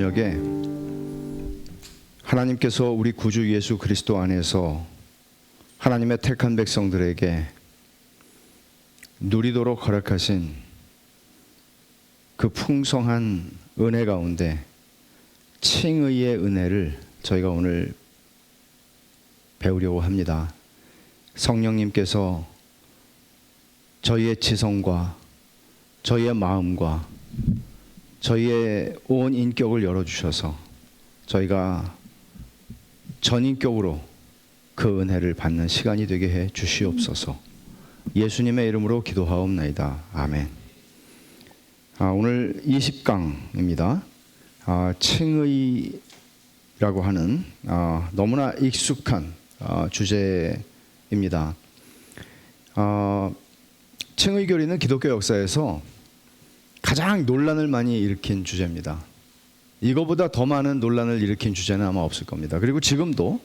여기에 하나님께서 우리 구주 예수 그리스도 안에서 하나님의 택한 백성들에게 누리도록 허락하신 그 풍성한 은혜 가운데 칭의의 은혜를 저희가 오늘 배우려고 합니다. 성령님께서 저희의 지성과 저희의 마음과 저희의 온 인격을 열어주셔서 저희가 전인격으로 그 은혜를 받는 시간이 되게 해 주시옵소서. 예수님의 이름으로 기도하옵나이다. 아멘. 오늘 20강입니다. 칭의라고 하는 너무나 익숙한 주제입니다. 칭의 교리는 기독교 역사에서 가장 논란을 많이 일으킨 주제입니다. 이거보다 더 많은 논란을 일으킨 주제는 아마 없을 겁니다. 그리고 지금도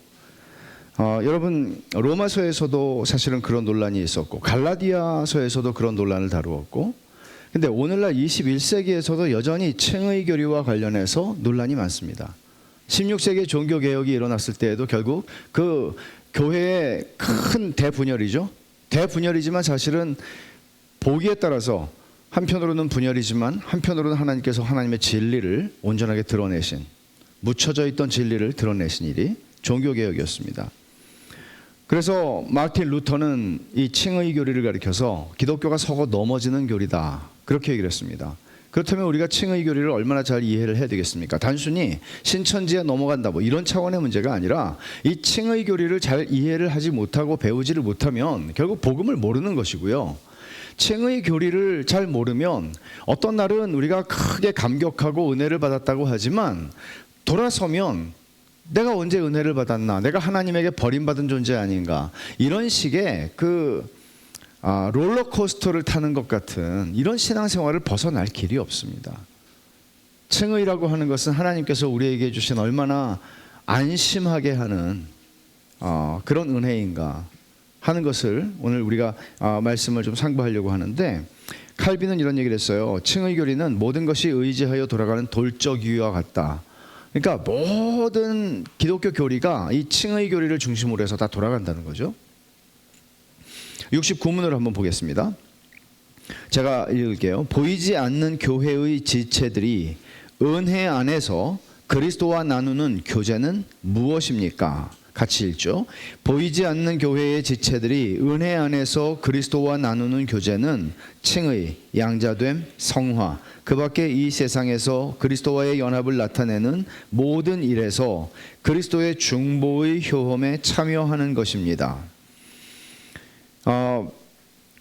여러분 로마서에서도 사실은 그런 논란이 있었고 갈라디아서에서도 그런 논란을 다루었고, 근데 오늘날 21세기에서도 여전히 칭의 교리와 관련해서 논란이 많습니다. 16세기에 종교개혁이 일어났을 때에도 결국 그 교회의 큰 대분열이죠. 대분열이지만 사실은 보기에 따라서 한편으로는 분열이지만 한편으로는 하나님께서 하나님의 진리를 온전하게 드러내신, 묻혀져 있던 진리를 드러내신 일이 종교개혁이었습니다. 그래서 마틴 루터는 이 칭의 교리를 가리켜서 기독교가 서거 넘어지는 교리다, 그렇게 얘기를 했습니다. 그렇다면 우리가 칭의 교리를 얼마나 잘 이해를 해야 되겠습니까? 단순히 신천지에 넘어간다 뭐 이런 차원의 문제가 아니라 이 칭의 교리를 잘 이해를 하지 못하고 배우지를 못하면 결국 복음을 모르는 것이고요. 칭의 교리를 잘 모르면 어떤 날은 우리가 크게 감격하고 은혜를 받았다고 하지만 돌아서면 내가 언제 은혜를 받았나, 내가 하나님에게 버림받은 존재 아닌가, 이런 식의 롤러코스터를 타는 것 같은 이런 신앙생활을 벗어날 길이 없습니다. 칭의라고 하는 것은 하나님께서 우리에게 주신 얼마나 안심하게 하는 그런 은혜인가 하는 것을 오늘 우리가 말씀을 좀 상고하려고 하는데, 칼빈은 이런 얘기를 했어요. 칭의 교리는 모든 것이 의지하여 돌아가는 돌적이와 같다. 그러니까 모든 기독교 교리가 이 칭의 교리를 중심으로 해서 다 돌아간다는 거죠. 69문을 한번 보겠습니다. 제가 읽을게요. 보이지 않는 교회의 지체들이 은혜 안에서 그리스도와 나누는 교제는 무엇입니까? 같이 읽죠. 보이지 않는 교회의 지체들이 은혜 안에서 그리스도와 나누는 교제는 칭의, 양자됨, 성화, 그 밖에 이 세상에서 그리스도와의 연합을 나타내는 모든 일에서 그리스도의 중보의 효험에 참여하는 것입니다.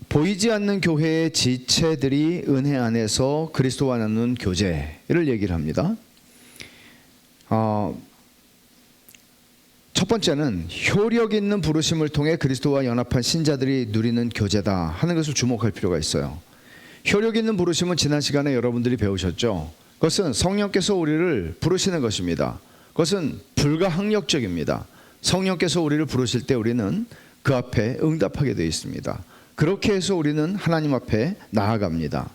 보이지 않는 교회의 지체들이 은혜 안에서 그리스도와 나누는 교제를 얘기를 합니다. 첫 번째는 효력 있는 부르심을 통해 그리스도와 연합한 신자들이 누리는 교제다 하는 것을 주목할 필요가 있어요. 효력 있는 부르심은 지난 시간에 여러분들이 배우셨죠. 그것은 성령께서 우리를 부르시는 것입니다. 그것은 불가항력적입니다. 성령께서 우리를 부르실 때 우리는 그 앞에 응답하게 되어 있습니다. 그렇게 해서 우리는 하나님 앞에 나아갑니다.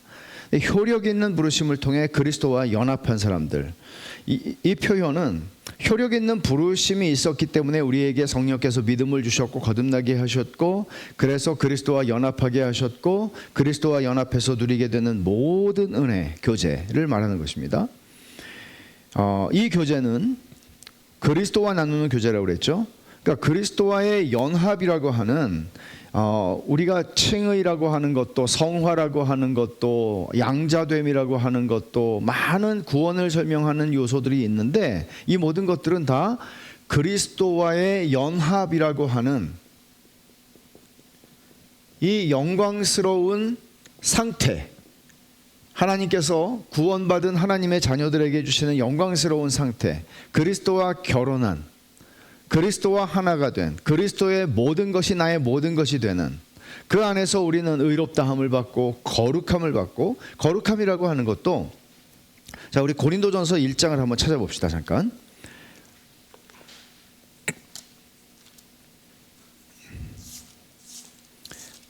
효력 있는 부르심을 통해 그리스도와 연합한 사람들, 이 표현은 효력 있는 부르심이 있었기 때문에 우리에게 성령께서 믿음을 주셨고 거듭나게 하셨고, 그래서 그리스도와 연합하게 하셨고, 그리스도와 연합해서 누리게 되는 모든 은혜, 교제를 말하는 것입니다. 이 교제는 그리스도와 나누는 교제라고 그랬죠. 그러니까 그리스도와의 연합이라고 하는 우리가 칭의라고 하는 것도, 성화라고 하는 것도, 양자됨이라고 하는 것도, 많은 구원을 설명하는 요소들이 있는데 이 모든 것들은 다 그리스도와의 연합이라고 하는 이 영광스러운 상태, 하나님께서 구원받은 하나님의 자녀들에게 주시는 영광스러운 상태, 그리스도와 결혼한, 그리스도와 하나가 된, 그리스도의 모든 것이 나의 모든 것이 되는, 그 안에서 우리는 의롭다함을 받고 거룩함을 받고, 거룩함이라고 하는 것도, 자, 우리 고린도전서 1장을 한번 찾아봅시다. 잠깐.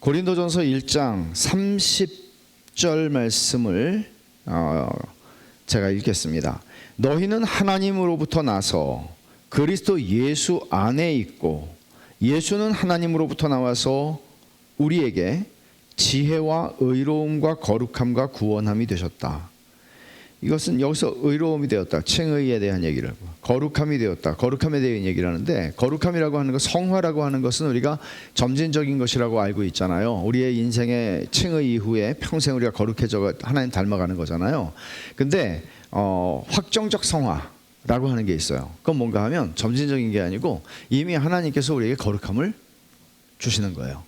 고린도전서 1장 30절 말씀을 제가 읽겠습니다. 너희는 하나님으로부터 나서 그리스도 예수 안에 있고 예수는 하나님으로부터 나와서 우리에게 지혜와 의로움과 거룩함과 구원함이 되셨다. 이것은 여기서 의로움이 되었다, 칭의에 대한 얘기를, 거룩함이 되었다, 거룩함에 대한 얘기를 하는데, 거룩함이라고 하는 것, 성화라고 하는 것은 우리가 점진적인 것이라고 알고 있잖아요. 우리의 인생의 칭의 이후에 평생 우리가 거룩해져 하나님 닮아가는 거잖아요. 근데 확정적 성화라고 하는 게 있어요. 그건 뭔가 하면 점진적인 게 아니고 이미 하나님께서 우리에게 거룩함을 주시는 거예요.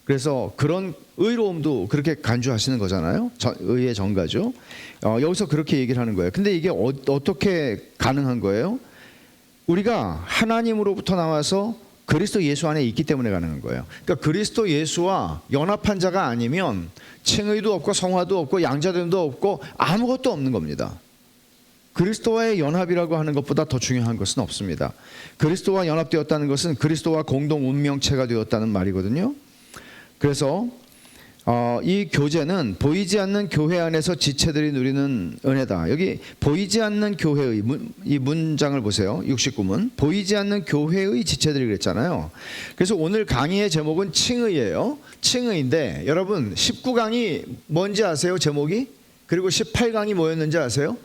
그래서 그런 의로움도 그렇게 간주하시는 거잖아요. 의의 전가죠. 여기서 그렇게 얘기를 하는 거예요. 근데 이게 어떻게 가능한 거예요? 우리가 하나님으로부터 나와서 그리스도 예수 안에 있기 때문에 가능한 거예요. 그러니까 그리스도 예수와 연합한 자가 아니면 칭의도 없고 성화도 없고 양자됨도 없고 아무것도 없는 겁니다. 그리스도와의 연합이라고 하는 것보다 더 중요한 것은 없습니다. 그리스도와 연합되었다는 것은 그리스도와 공동 운명체가 되었다는 말이거든요. 그래서 이 교제는 보이지 않는 교회 안에서 지체들이 누리는 은혜다. 여기 보이지 않는 교회의 이 문장을 보세요. 69문. 보이지 않는 교회의 지체들이 그랬잖아요. 그래서 오늘 강의의 제목은 칭의예요. 칭의인데 여러분 19강이 뭔지 아세요? 제목이? 그리고 18강이 뭐였는지 아세요?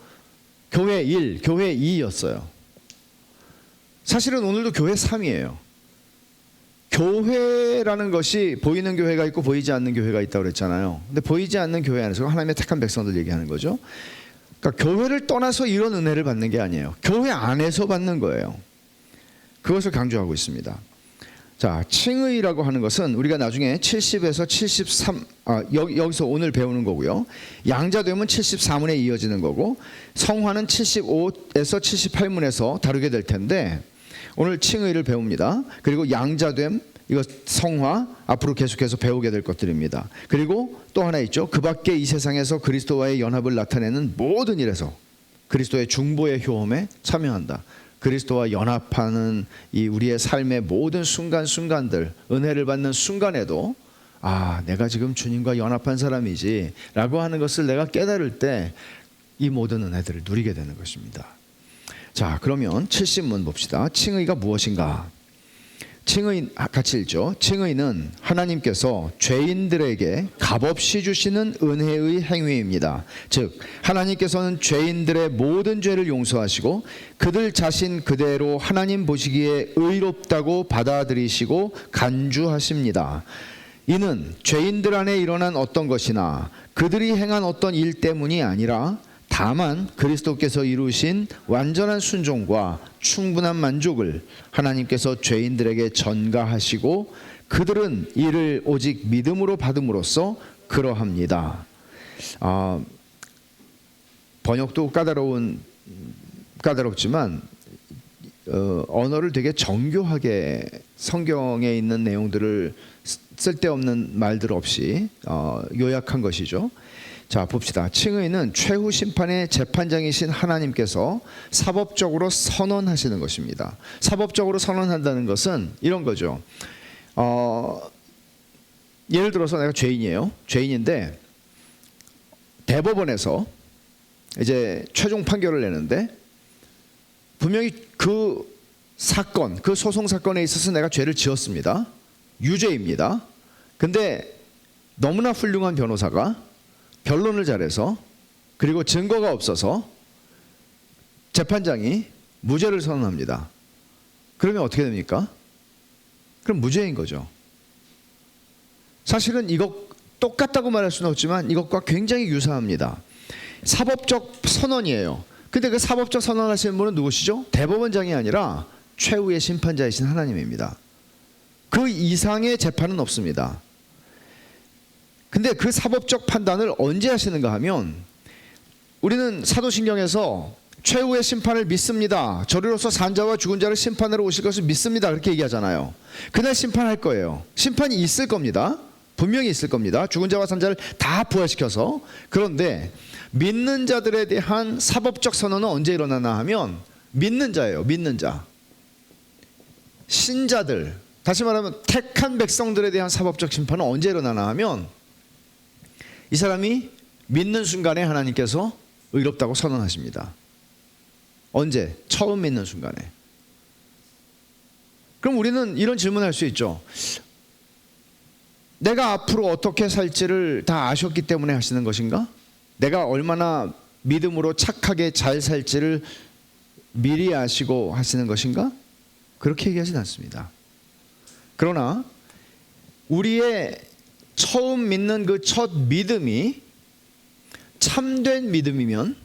교회 1, 교회 2였어요. 사실은 오늘도 교회 3이에요. 교회라는 것이 보이는 교회가 있고 보이지 않는 교회가 있다고 그랬잖아요. 근데 보이지 않는 교회 안에서 하나님의 택한 백성들 얘기하는 거죠. 그러니까 교회를 떠나서 이런 은혜를 받는 게 아니에요. 교회 안에서 받는 거예요. 그것을 강조하고 있습니다. 자, 칭의라고 하는 것은 우리가 나중에 70에서 73 여기서 오늘 배우는 거고요. 양자됨은 74문에 이어지는 거고 성화는 75에서 78문에서 다루게 될 텐데 오늘 칭의를 배웁니다. 그리고 양자됨, 이거 성화, 앞으로 계속해서 배우게 될 것들입니다. 그리고 또 하나 있죠. 그 밖에 이 세상에서 그리스도와의 연합을 나타내는 모든 일에서 그리스도의 중보의 효험에 참여한다. 그리스도와 연합하는 이 우리의 삶의 모든 순간순간들, 은혜를 받는 순간에도 내가 지금 주님과 연합한 사람이지 라고 하는 것을 내가 깨달을 때 이 모든 은혜들을 누리게 되는 것입니다. 자, 그러면 70문 봅시다. 칭의가 무엇인가? 칭의 같이 읽죠. 칭의는 하나님께서 죄인들에게 값없이 주시는 은혜의 행위입니다. 즉 하나님께서는 죄인들의 모든 죄를 용서하시고 그들 자신 그대로 하나님 보시기에 의롭다고 받아들이시고 간주하십니다. 이는 죄인들 안에 일어난 어떤 것이나 그들이 행한 어떤 일 때문이 아니라 다만 그리스도께서 이루신 완전한 순종과 충분한 만족을 하나님께서 죄인들에게 전가하시고 그들은 이를 오직 믿음으로 받음으로써 그러합니다. 번역도 까다롭지만 언어를 되게 정교하게 성경에 있는 내용들을 쓸데없는 말들 없이 요약한 것이죠. 자, 봅시다. 칭의는 최후 심판의 재판장이신 하나님께서 사법적으로 선언하시는 것입니다. 사법적으로 선언한다는 것은 이런 거죠. 예를 들어서 내가 죄인이에요. 죄인인데 대법원에서 이제 최종 판결을 내는데 분명히 그 사건, 그 소송 사건에 있어서 내가 죄를 지었습니다. 유죄입니다. 근데 너무나 훌륭한 변호사가 변론을 잘해서 그리고 증거가 없어서 재판장이 무죄를 선언합니다. 그러면 어떻게 됩니까? 그럼 무죄인 거죠. 사실은 이거 똑같다고 말할 수는 없지만 이것과 굉장히 유사합니다. 사법적 선언이에요. 근데 그 사법적 선언하시는 분은 누구시죠? 대법원장이 아니라 최후의 심판자이신 하나님입니다. 그 이상의 재판은 없습니다. 근데 그 사법적 판단을 언제 하시는가 하면 우리는 사도신경에서 최후의 심판을 믿습니다. 저리로서 산자와 죽은 자를 심판하러 오실 것을 믿습니다. 그렇게 얘기하잖아요. 그날 심판할 거예요. 심판이 있을 겁니다. 분명히 있을 겁니다. 죽은 자와 산자를 다 부활시켜서. 그런데 믿는 자들에 대한 사법적 선언은 언제 일어나나 하면 믿는 자예요. 믿는 자. 신자들, 다시 말하면 택한 백성들에 대한 사법적 심판은 언제 일어나나 하면 이 사람이 믿는 순간에 하나님께서 의롭다고 선언하십니다. 언제? 처음 믿는 순간에. 그럼 우리는 이런 질문을 할 수 있죠. 내가 앞으로 어떻게 살지를 다 아셨기 때문에 하시는 것인가? 내가 얼마나 믿음으로 착하게 잘 살지를 미리 아시고 하시는 것인가? 그렇게 얘기하진 않습니다. 그러나 우리의 처음 믿는 그 첫 믿음이 참된 믿음이면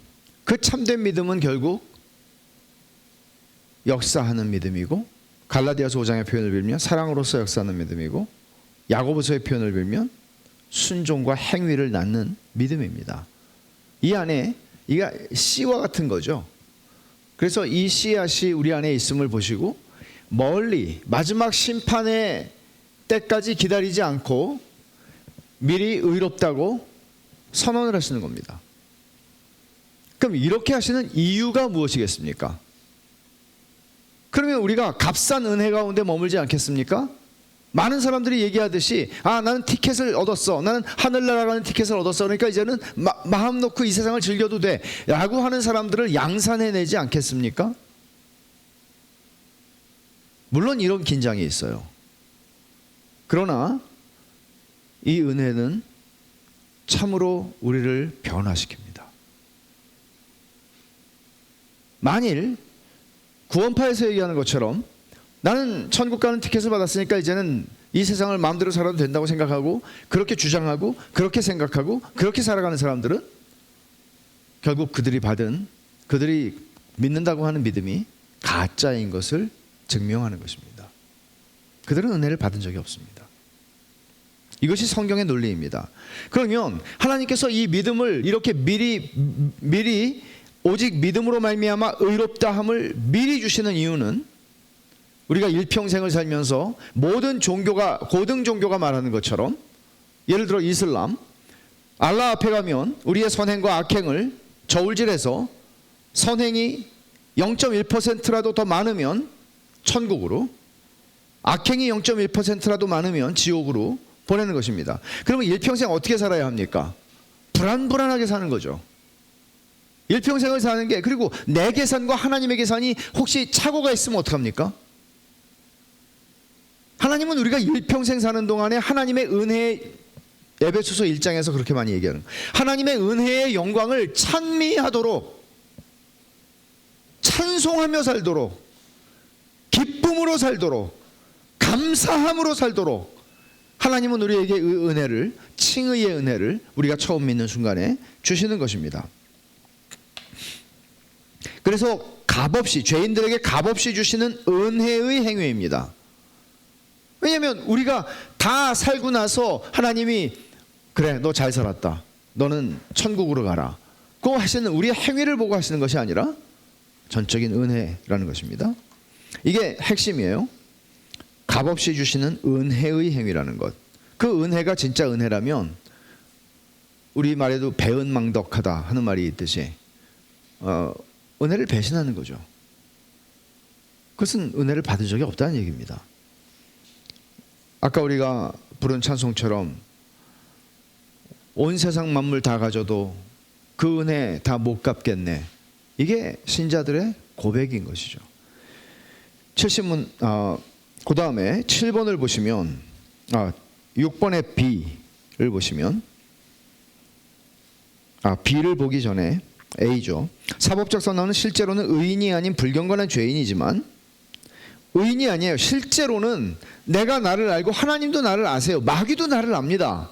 그 참된 믿음은 결국 역사하는 믿음이고, 갈라디아서 5장의 표현을 빌면 사랑으로서 역사하는 믿음이고, 야고보서의 표현을 빌면 순종과 행위를 낳는 믿음입니다. 이 안에 이가 씨와 같은 거죠. 그래서 이 씨앗이 우리 안에 있음을 보시고 멀리 마지막 심판의 때까지 기다리지 않고 미리 의롭다고 선언을 하시는 겁니다. 그럼 이렇게 하시는 이유가 무엇이겠습니까? 그러면 우리가 값싼 은혜 가운데 머물지 않겠습니까? 많은 사람들이 얘기하듯이 나는 티켓을 얻었어, 나는 하늘나라 가는 티켓을 얻었어, 그러니까 이제는 마음 놓고 이 세상을 즐겨도 돼 라고 하는 사람들을 양산해내지 않겠습니까? 물론 이런 긴장이 있어요. 그러나 이 은혜는 참으로 우리를 변화시킵니다. 만일 구원파에서 얘기하는 것처럼 나는 천국 가는 티켓을 받았으니까 이제는 이 세상을 마음대로 살아도 된다고 생각하고 그렇게 주장하고 그렇게 생각하고 그렇게 살아가는 사람들은 결국 그들이 믿는다고 하는 믿음이 가짜인 것을 증명하는 것입니다. 그들은 은혜를 받은 적이 없습니다. 이것이 성경의 논리입니다. 그러면 하나님께서 이 믿음을 이렇게 미리 오직 믿음으로 말미암아 의롭다함을 미리 주시는 이유는 우리가 일평생을 살면서 모든 종교가, 고등 종교가 말하는 것처럼, 예를 들어 이슬람, 알라 앞에 가면 우리의 선행과 악행을 저울질해서 선행이 0.1%라도 더 많으면 천국으로, 악행이 0.1%라도 많으면 지옥으로 보내는 것입니다. 그러면 일평생 어떻게 살아야 합니까? 불안불안하게 사는 거죠. 일평생을 사는 게, 그리고 내 계산과 하나님의 계산이 혹시 착오가 있으면 어떡합니까? 하나님은 우리가 일평생 사는 동안에 하나님의 은혜, 에베소서 1장에서 그렇게 많이 얘기하는, 하나님의 은혜의 영광을 찬미하도록, 찬송하며 살도록, 기쁨으로 살도록, 감사함으로 살도록 하나님은 우리에게 그 은혜를, 칭의의 은혜를 우리가 처음 믿는 순간에 주시는 것입니다. 그래서 값없이, 죄인들에게 값없이 주시는 은혜의 행위입니다. 왜냐하면 우리가 다 살고 나서 하나님이 그래, 너 잘 살았다, 너는 천국으로 가라, 그거 하시는 우리의 행위를 보고 하시는 것이 아니라 전적인 은혜라는 것입니다. 이게 핵심이에요. 값없이 주시는 은혜의 행위라는 것. 그 은혜가 진짜 은혜라면 우리 말에도 배은망덕하다 하는 말이 있듯이 은혜를 배신하는 거죠. 그것은 은혜를 받은 적이 없다는 얘기입니다. 아까 우리가 부른 찬송처럼 온 세상 만물 다 가져도 그 은혜 다 못 갚겠네, 이게 신자들의 고백인 것이죠. 70문, 그 다음에 7번을 보시면, 6번의 B를 보시면, B를 보기 전에 A죠. 사법적 선언은 실제로는 의인이 아닌 불경건한 죄인이지만, 의인이 아니에요. 실제로는 내가 나를 알고 하나님도 나를 아세요. 마귀도 나를 압니다.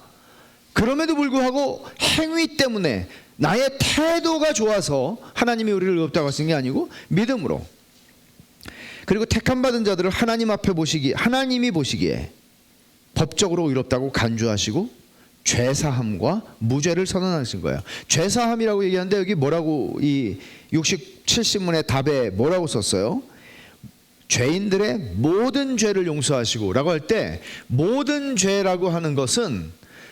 그럼에도 불구하고 행위 때문에, 나의 태도가 좋아서 하나님이 우리를 의롭다고 하신 게 아니고 믿음으로, 그리고 택함받은 자들을 하나님이 보시기에 법적으로 의롭다고 간주하시고 죄사함과 무죄를 선언하신 거예요. 죄사함이라고 얘기하는데 여기 뭐라고, 이 70문의 답에 뭐라고 썼어요? 죄인들의 모든 죄를 용서하시고 라고 할 때, 모든 죄라고 하는 것은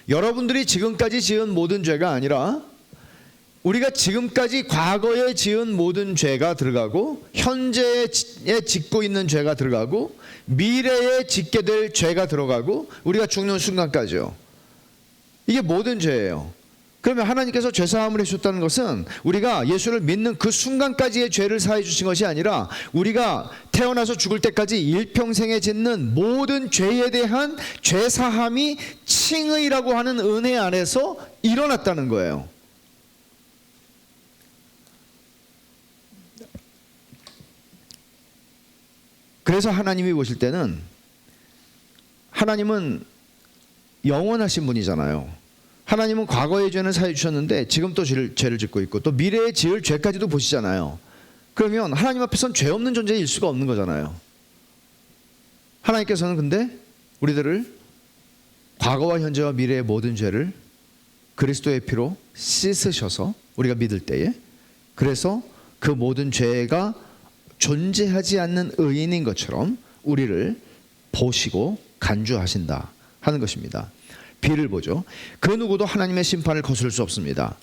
여러분들이 지금까지 지은 모든 죄가 아니라 우리가 지금까지 과거에 지은 모든 죄가 들어가고, 현재에 짓고 있는 죄가 들어가고, 미래에 짓게 될 죄가 들어가고, 우리가 죽는 순간까지요. 이게 모든 죄예요. 그러면 하나님께서 죄사함을 해주셨다는 것은 우리가 예수를 믿는 그 순간까지의 죄를 사해 주신 것이 아니라 우리가 태어나서 죽을 때까지 일평생에 짓는 모든 죄에 대한 죄사함이 칭의라고 하는 은혜 안에서 일어났다는 거예요. 그래서 하나님이 보실 때는, 하나님은 영원하신 분이잖아요. 하나님은 과거의 죄는 사해 주셨는데 지금 또 죄를 짓고 있고 또 미래에 지을 죄까지도 보시잖아요. 그러면 하나님 앞에서는 죄 없는 존재일 수가 없는 거잖아요. 하나님께서는 근데 우리들을 과거와 현재와 미래의 모든 죄를 그리스도의 피로 씻으셔서 우리가 믿을 때에, 그래서 그 모든 죄가 존재하지 않는 의인인 것처럼 우리를 보시고 간주하신다 하는 것입니다. 비를 보죠. 그 누구도 하나님의 심판을 거스를 수 없습니다.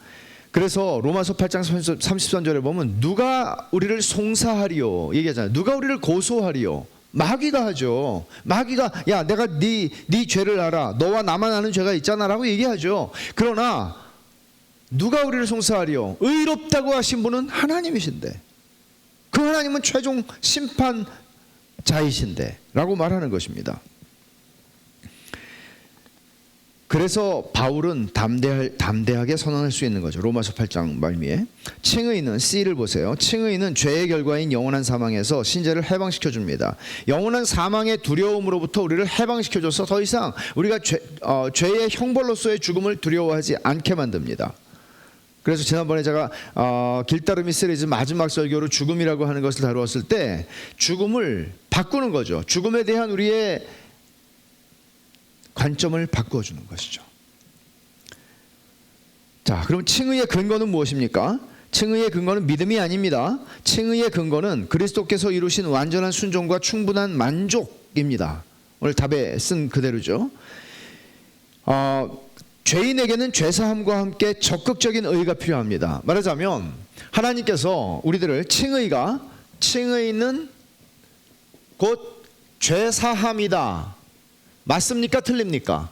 그래서 로마서 8장 33절에 보면 누가 우리를 송사하리요 얘기하잖아요. 누가 우리를 고소하리요. 마귀가 하죠. 마귀가 야 내가 네 죄를 알아. 너와 나만 아는 죄가 있잖아 라고 얘기하죠. 그러나 누가 우리를 송사하리요. 의롭다고 하신 분은 하나님이신데, 그 하나님은 최종 심판자이신데 라고 말하는 것입니다. 그래서 바울은 담대하게 선언할 수 있는 거죠. 로마서 8장 말미에 칭의는 C를 보세요. 칭의는 죄의 결과인 영원한 사망에서 신자를 해방시켜 줍니다. 영원한 사망의 두려움으로부터 우리를 해방시켜 줘서 더 이상 우리가 죄의 형벌로서의 죽음을 두려워하지 않게 만듭니다. 그래서 지난번에 제가 길따르미 시리즈 마지막 설교로 죽음이라고 하는 것을 다루었을 때 죽음을 바꾸는 거죠. 죽음에 대한 우리의 관점을 바꿔주는 것이죠. 자, 그럼 칭의의 근거는 무엇입니까? 칭의의 근거는 믿음이 아닙니다. 칭의의 근거는 그리스도께서 이루신 완전한 순종과 충분한 만족입니다. 오늘 답에 쓴 그대로죠. 죄인에게는 죄사함과 함께 적극적인 의가 필요합니다. 말하자면 하나님께서 우리들을 칭의는 곧 죄사함이다. 맞습니까? 틀립니까?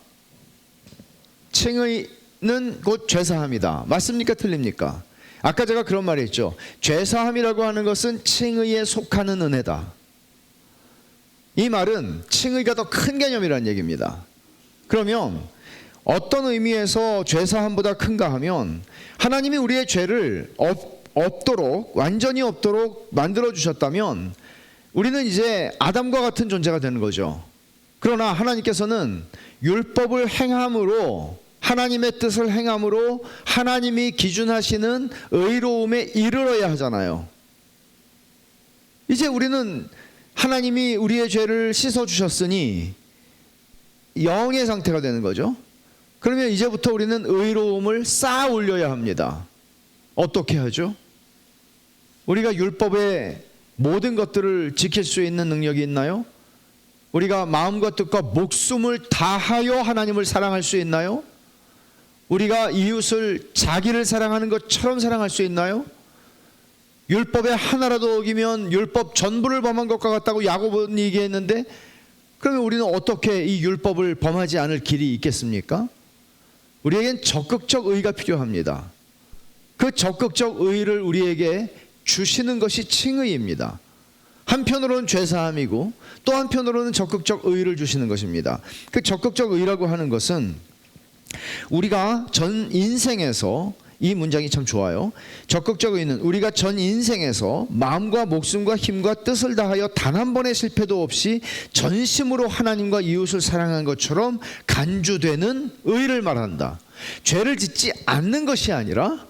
칭의는 곧 죄사함이다. 맞습니까? 틀립니까? 아까 제가 그런 말을 했죠. 죄사함이라고 하는 것은 칭의에 속하는 은혜다. 이 말은 칭의가 더 큰 개념이라는 얘기입니다. 그러면 어떤 의미에서 죄사함보다 큰가 하면 하나님이 우리의 죄를 없도록, 완전히 없도록 만들어 주셨다면 우리는 이제 아담과 같은 존재가 되는 거죠. 그러나 하나님께서는 율법을 행함으로, 하나님의 뜻을 행함으로 하나님이 기준하시는 의로움에 이르러야 하잖아요. 이제 우리는 하나님이 우리의 죄를 씻어주셨으니 영의 상태가 되는 거죠. 그러면 이제부터 우리는 의로움을 쌓아 올려야 합니다. 어떻게 하죠? 우리가 율법의 모든 것들을 지킬 수 있는 능력이 있나요? 우리가 마음과 뜻과 목숨을 다하여 하나님을 사랑할 수 있나요? 우리가 이웃을 자기를 사랑하는 것처럼 사랑할 수 있나요? 율법에 하나라도 어기면 율법 전부를 범한 것과 같다고 야고보는 얘기했는데, 그러면 우리는 어떻게 이 율법을 범하지 않을 길이 있겠습니까? 우리에겐 적극적 의가 필요합니다. 그 적극적 의를 우리에게 주시는 것이 칭의입니다. 한편으로는 죄사함이고 또 한편으로는 적극적 의를 주시는 것입니다. 그 적극적 의라고 하는 것은 우리가 전 인생에서, 이 문장이 참 좋아요. 적극적 의는 우리가 전 인생에서 마음과 목숨과 힘과 뜻을 다하여 단 한 번의 실패도 없이 전심으로 하나님과 이웃을 사랑한 것처럼 간주되는 의를 말한다. 죄를 짓지 않는 것이 아니라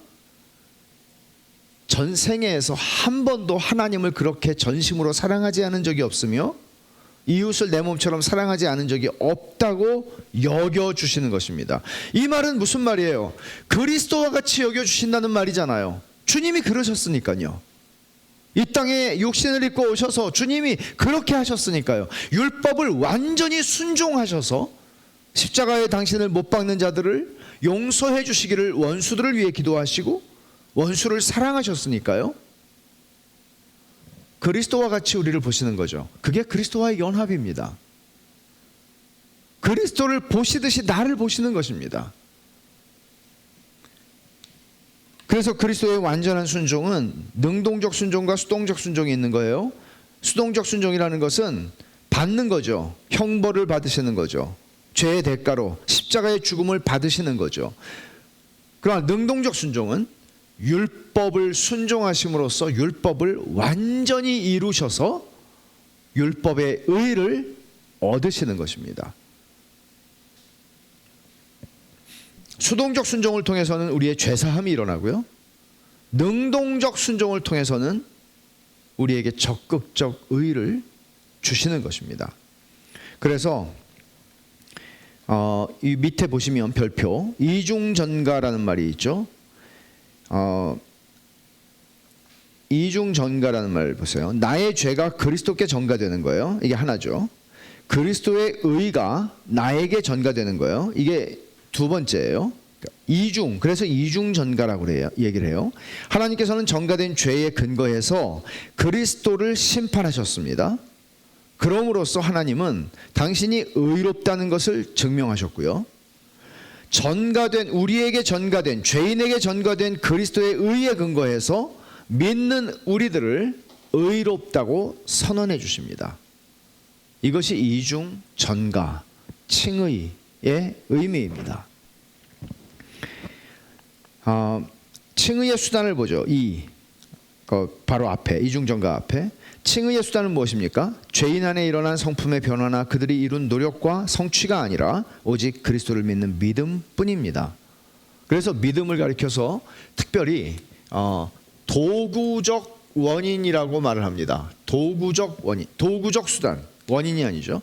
전 생애에서 한 번도 하나님을 그렇게 전심으로 사랑하지 않은 적이 없으며 이웃을 내 몸처럼 사랑하지 않은 적이 없다고 여겨주시는 것입니다. 이 말은 무슨 말이에요? 그리스도와 같이 여겨주신다는 말이잖아요. 주님이 그러셨으니까요. 이 땅에 육신을 입고 오셔서 주님이 그렇게 하셨으니까요. 율법을 완전히 순종하셔서 십자가에 당신을 못 박는 자들을 용서해 주시기를 원수들을 위해 기도하시고 원수를 사랑하셨으니까요. 그리스도와 같이 우리를 보시는 거죠. 그게 그리스도와의 연합입니다. 그리스도를 보시듯이 나를 보시는 것입니다. 그래서 그리스도의 완전한 순종은 능동적 순종과 수동적 순종이 있는 거예요. 수동적 순종이라는 것은 받는 거죠. 형벌을 받으시는 거죠. 죄의 대가로 십자가의 죽음을 받으시는 거죠. 그러나 능동적 순종은 율법을 순종하심으로써 율법을 완전히 이루셔서 율법의 의를 얻으시는 것입니다. 수동적 순종을 통해서는 우리의 죄사함이 일어나고요. 능동적 순종을 통해서는 우리에게 적극적 의를 주시는 것입니다. 그래서 이 밑에 보시면 별표 이중전가라는 말이 있죠. 이중전가라는 말을 보세요. 나의 죄가 그리스도께 전가되는 거예요. 이게 하나죠. 그리스도의 의가 나에게 전가되는 거예요. 이게 두 번째예요. 이중, 그래서 이중전가라고 얘기를 해요. 하나님께서는 전가된 죄에 근거해서 그리스도를 심판하셨습니다. 그럼으로써 하나님은 당신이 의롭다는 것을 증명하셨고요. 우리에게 전가된, 죄인에게 전가된 그리스도의 의에 근거해서 믿는 우리들을 의롭다고 선언해 주십니다. 이것이 이중전가, 칭의의 의미입니다. 칭의의 수단을 보죠. 바로 앞에, 이중전가 앞에. 칭의의 수단은 무엇입니까? 죄인 안에 일어난 성품의 변화나 그들이 이룬 노력과 성취가 아니라 오직 그리스도를 믿는 믿음뿐입니다. 그래서 믿음을 가리켜서 특별히 도구적 원인이라고 말을 합니다. 도구적 원인, 도구적 수단, 원인이 아니죠.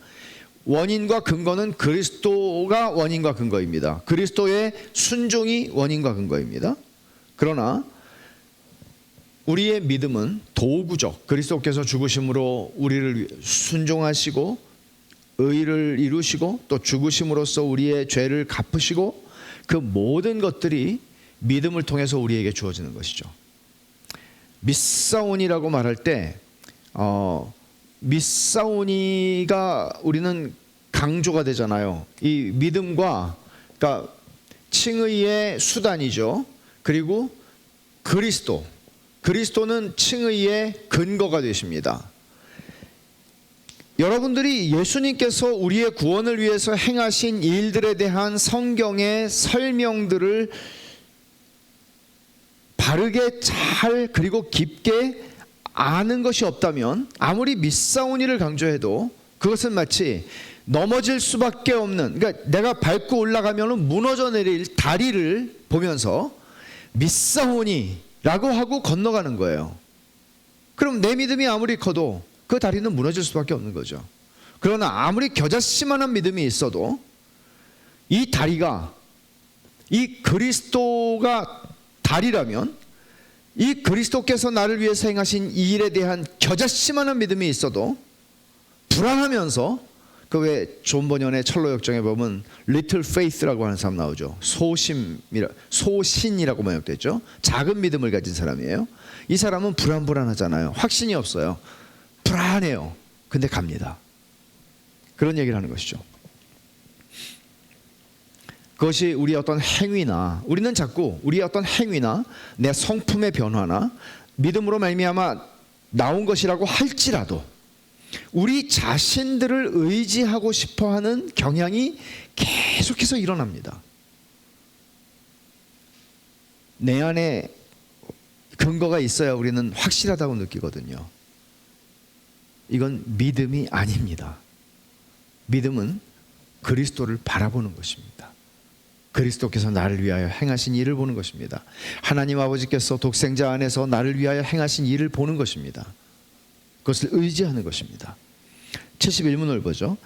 원인과 근거는 그리스도가 원인과 근거입니다. 그리스도의 순종이 원인과 근거입니다. 그러나 우리의 믿음은 도구적, 그리스도께서 죽으심으로 우리를 순종하시고 의를 이루시고 또 죽으심으로써 우리의 죄를 갚으시고 그 모든 것들이 믿음을 통해서 우리에게 주어지는 것이죠. 미사오니라고 말할 때 미사오니가 우리는 강조가 되잖아요. 이 믿음과, 그러니까 칭의의 수단이죠. 그리고 그리스도는 칭의의 근거가 되십니다. 여러분들이 예수님께서 우리의 구원을 위해서 행하신 일들에 대한 성경의 설명들을 바르게 잘 그리고 깊게 아는 것이 없다면 아무리 미사오니를 강조해도 그것은 마치 넘어질 수밖에 없는, 그러니까 내가 밟고 올라가면 무너져 내릴 다리를 보면서 미사오니라고 하고 건너가는 거예요. 그럼 내 믿음이 아무리 커도 그 다리는 무너질 수밖에 없는 거죠. 그러나 아무리 겨자씨만한 믿음이 있어도 이 다리가, 이 그리스도가 다리라면 이 그리스도께서 나를 위해서 행하신 이 일에 대한 겨자씨만한 믿음이 있어도 불안하면서, 그 왜 존 버년의 철로 역정에 보면 little faith라고 하는 사람 나오죠. 소신이라고 번역됐죠. 작은 믿음을 가진 사람이에요. 이 사람은 불안하잖아요. 확신이 없어요. 불안해요. 근데 갑니다. 그런 얘기를 하는 것이죠. 그것이 우리의 어떤 행위나, 우리는 자꾸 우리의 어떤 행위나 내 성품의 변화나 믿음으로 말미암아 나온 것이라고 할지라도 우리 자신들을 의지하고 싶어하는 경향이 계속해서 일어납니다. 내 안에 근거가 있어야 우리는 확실하다고 느끼거든요. 이건 믿음이 아닙니다. 믿음은 그리스도를 바라보는 것입니다. 그리스도께서 나를 위하여 행하신 일을 보는 것입니다. 하나님 아버지께서 독생자 안에서 나를 위하여 행하신 일을 보는 것입니다. 그것을 의지하는 것입니다. 71문을 보죠.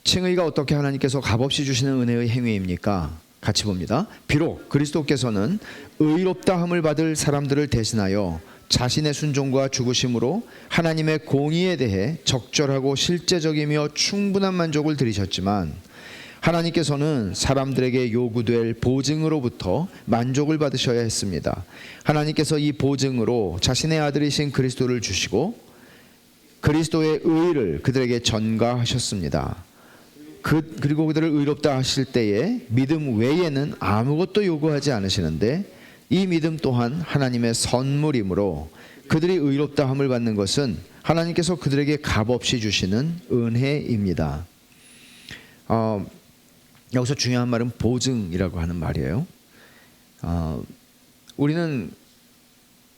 칭의가 어떻게 하나님께서 값없이 주시는 은혜의 행위입니까? 같이 봅니다. 비록 그리스도께서는 의롭다 함을 받을 사람들을 대신하여 자신의 순종과 죽으심으로 하나님의 공의에 대해 적절하고 실제적이며 충분한 만족을 들이셨지만 하나님께서는 사람들에게 요구될 보증으로부터 만족을 받으셔야 했습니다. 하나님께서 이 보증으로 자신의 아들이신 그리스도를 주시고 그리스도의 의를 그들에게 전가하셨습니다. 그리고 그들을 의롭다 하실 때에 믿음 외에는 아무것도 요구하지 않으시는데 이 믿음 또한 하나님의 선물이므로 그들이 의롭다 함을 받는 것은 하나님께서 그들에게 값없이 주시는 은혜입니다. 여기서 중요한 말은 보증이라고 하는 말이에요. 우리는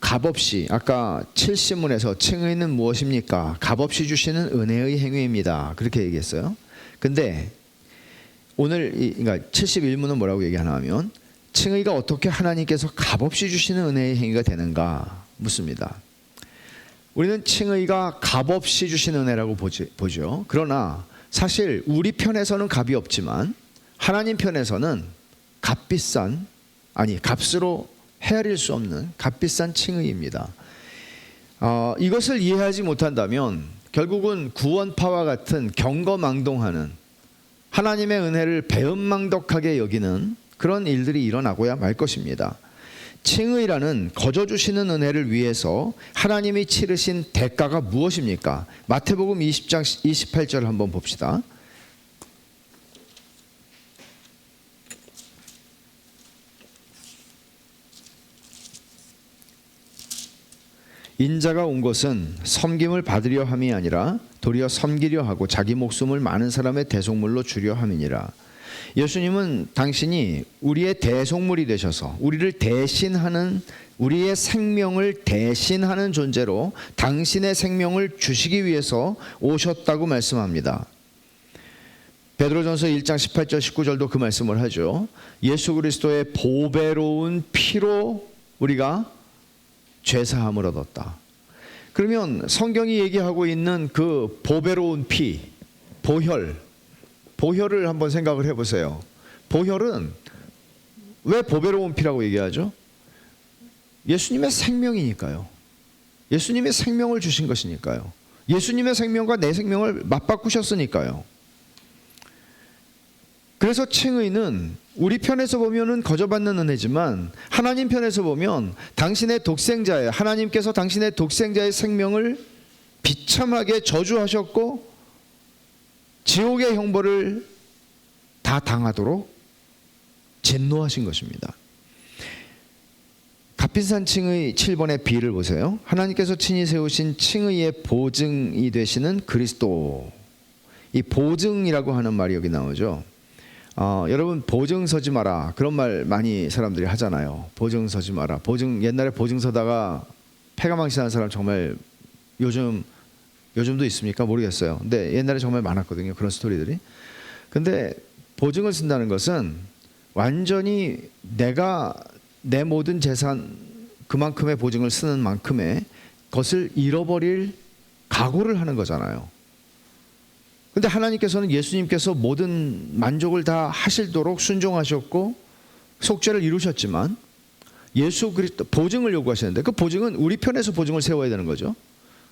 값없이, 아까 7신문에서 칭의는 무엇입니까? 값없이 주시는 은혜의 행위입니다. 그렇게 얘기했어요. 근데 오늘 그러니까 71문은 뭐라고 얘기하나 하면, 칭의가 어떻게 하나님께서 값없이 주시는 은혜의 행위가 되는가 묻습니다. 우리는 칭의가 값없이 주시는 은혜라고 보죠. 그러나 사실 우리 편에서는 값이 없지만 하나님 편에서는 값으로 헤아릴 수 없는 값비싼 칭의입니다. 이것을 이해하지 못한다면 결국은 구원파와 같은 경거망동하는, 하나님의 은혜를 배은망덕하게 여기는 그런 일들이 일어나고야 말 것입니다. 칭의라는 거저 주시는 은혜를 위해서 하나님이 치르신 대가가 무엇입니까? 마태복음 20장 28절 한번 봅시다. 인자가 온 것은 섬김을 받으려 함이 아니라 도리어 섬기려 하고 자기 목숨을 많은 사람의 대속물로 주려 함이니라. 예수님은 당신이 우리의 대속물이 되셔서 우리를 대신하는, 우리의 생명을 대신하는 존재로 당신의 생명을 주시기 위해서 오셨다고 말씀합니다. 베드로전서 1장 18절 19절도 그 말씀을 하죠. 예수 그리스도의 보배로운 피로 우리가 죄사함을 얻었다. 그러면 성경이 얘기하고 있는 그 보배로운 피, 보혈을 한번 생각을 해보세요. 보혈은 왜 보배로운 피라고 얘기하죠? 예수님의 생명이니까요. 예수님의 생명을 주신 것이니까요. 예수님의 생명과 내 생명을 맞바꾸셨으니까요. 그래서 칭의는 우리 편에서 보면은 거저받는 은혜지만 하나님 편에서 보면 당신의 독생자의, 하나님께서 당신의 독생자의 생명을 비참하게 저주하셨고 지옥의 형벌을 다 당하도록 진노하신 것입니다. 값비싼 칭의 7번의 B를 보세요. 하나님께서 친히 세우신 칭의의 보증이 되시는 그리스도. 이 보증이라고 하는 말이 여기 나오죠. 여러분 보증 서지 마라, 그런 말 많이 사람들이 하잖아요. 보증 서지 마라. 옛날에 보증 서다가 폐가 망신한 사람 정말 요즘도 있습니까? 모르겠어요. 근데 옛날에 정말 많았거든요, 그런 스토리들이. 근데 보증을 쓴다는 것은 완전히 내가 내 모든 재산, 그만큼의 보증을 쓰는 만큼의 것을 잃어버릴 각오를 하는 거잖아요. 근데 하나님께서는 예수님께서 모든 만족을 다 하시도록 순종하셨고 속죄를 이루셨지만 예수 그리스도 보증을 요구하시는데, 그 보증은 우리 편에서 보증을 세워야 되는 거죠.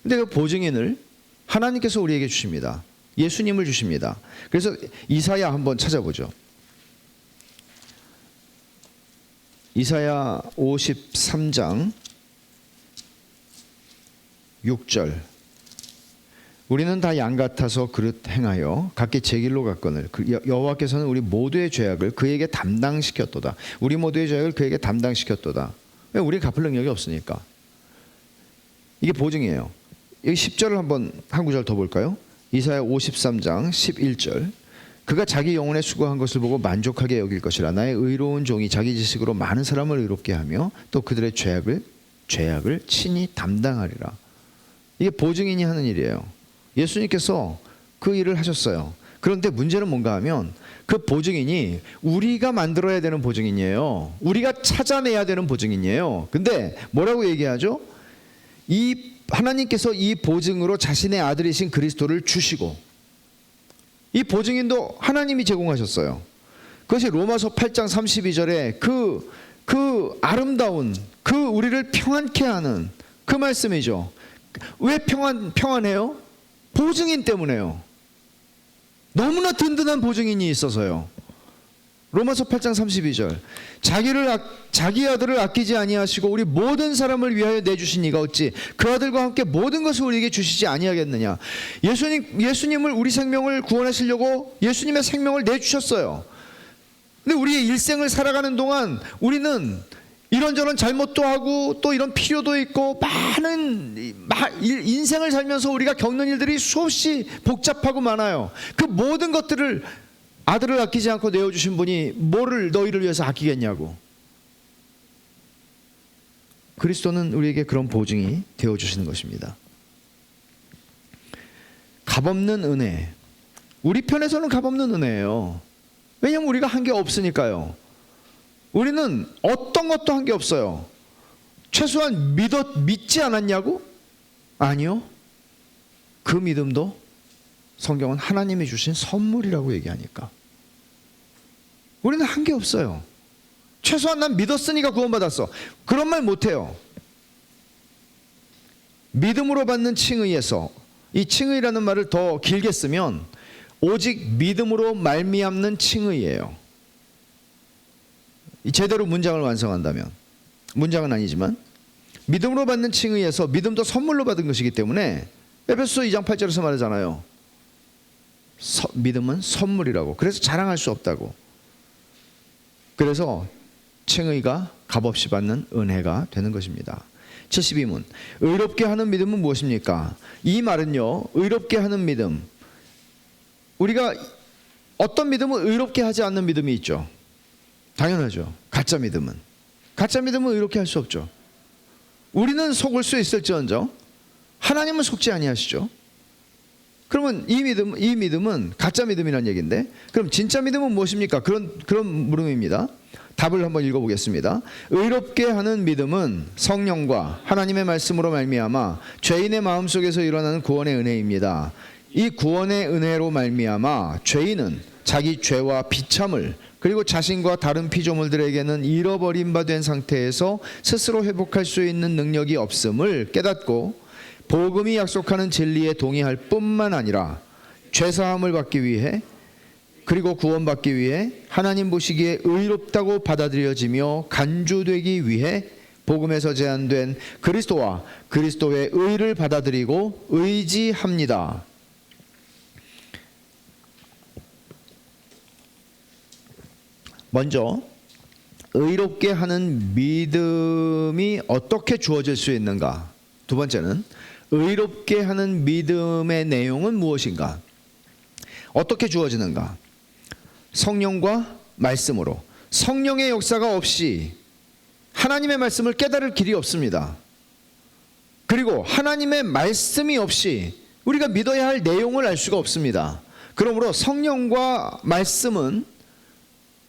근데 그 보증인을 하나님께서 우리에게 주십니다. 예수님을 주십니다. 그래서 이사야 한번 찾아보죠. 이사야 53장 6절. 우리는 다 양 같아서 그릇 행하여 각기 제 길로 갔거늘 여호와께서는 우리 모두의 죄악을 그에게 담당시켰도다. 우리 모두의 죄악을 그에게 담당시켰도다. 왜? 우리 갚을 능력이 없으니까. 이게 보증이에요. 여기 10절을 한번 한 구절 더 볼까요? 이사야 53장 11절. 그가 자기 영혼에 수고한 것을 보고 만족하게 여길 것이라. 나의 의로운 종이 자기 지식으로 많은 사람을 의롭게 하며 또 그들의 죄악을 친히 담당하리라. 이게 보증인이 하는 일이에요. 예수님께서 그 일을 하셨어요. 그런데 문제는 뭔가 하면 그 보증인이 우리가 만들어야 되는 보증인이에요. 우리가 찾아내야 되는 보증인이에요. 근데 뭐라고 얘기하죠? 하나님께서 이 보증으로 자신의 아들이신 그리스도를 주시고, 이 보증인도 하나님이 제공하셨어요. 그것이 로마서 8장 32절에 그 아름다운, 그 우리를 평안케 하는 그 말씀이죠. 왜 평안해요? 보증인 때문에요. 너무나 든든한 보증인이 있어서요. 로마서 8장 32절. 자기 아들을 아끼지 아니하시고 우리 모든 사람을 위하여 내주신 이가 어찌 그 아들과 함께 모든 것을 우리에게 주시지 아니하겠느냐. 예수님을, 우리 생명을 구원하시려고 예수님의 생명을 내주셨어요. 근데 우리의 일생을 살아가는 동안 우리는 이런저런 잘못도 하고 또 이런 필요도 있고 많은 인생을 살면서 우리가 겪는 일들이 수없이 복잡하고 많아요. 그 모든 것들을 아들을 아끼지 않고 내어주신 분이 뭐를 너희를 위해서 아끼겠냐고. 그리스도는 우리에게 그런 보증이 되어주시는 것입니다. 값없는 은혜. 우리 편에서는 값없는 은혜예요. 왜냐하면 우리가 한 게 없으니까요. 우리는 어떤 것도 한 게 없어요. 최소한 믿지 않았냐고? 아니요. 그 믿음도 성경은 하나님이 주신 선물이라고 얘기하니까. 우리는 한 게 없어요. 최소한 난 믿었으니까 구원받았어. 그런 말 못해요. 믿음으로 받는 칭의에서, 이 칭의라는 말을 더 길게 쓰면 오직 믿음으로 말미암는 칭의예요. 제대로 문장을 완성한다면, 문장은 아니지만 믿음으로 받는 칭의에서 믿음도 선물로 받은 것이기 때문에 에베소서 2장 8절에서 말하잖아요. 믿음은 선물이라고. 그래서 자랑할 수 없다고. 그래서 칭의가 값없이 받는 은혜가 되는 것입니다. 72문. 의롭게 하는 믿음은 무엇입니까? 이 말은요, 의롭게 하는 믿음, 우리가 어떤 믿음은 의롭게 하지 않는 믿음이 있죠. 당연하죠. 가짜 믿음은 의롭게 할 수 없죠. 우리는 속을 수 있을지언정 하나님은 속지 아니하시죠. 그러면 이 믿음은 가짜 믿음이라는 얘기인데, 그럼 진짜 믿음은 무엇입니까? 그런 물음입니다. 답을 한번 읽어보겠습니다. 의롭게 하는 믿음은 성령과 하나님의 말씀으로 말미암아 죄인의 마음속에서 일어나는 구원의 은혜입니다. 이 구원의 은혜로 말미암아 죄인은 자기 죄와 비참을, 그리고 자신과 다른 피조물들에게는 잃어버린 바 된 상태에서 스스로 회복할 수 있는 능력이 없음을 깨닫고 복음이 약속하는 진리에 동의할 뿐만 아니라 죄사함을 받기 위해, 그리고 구원받기 위해 하나님 보시기에 의롭다고 받아들여지며 간주되기 위해 복음에서 제한된 그리스도와 그리스도의 의를 받아들이고 의지합니다. 먼저 의롭게 하는 믿음이 어떻게 주어질 수 있는가? 두 번째는 의롭게 하는 믿음의 내용은 무엇인가? 어떻게 주어지는가? 성령과 말씀으로. 성령의 역사가 없이 하나님의 말씀을 깨달을 길이 없습니다. 그리고 하나님의 말씀이 없이 우리가 믿어야 할 내용을 알 수가 없습니다. 그러므로 성령과 말씀은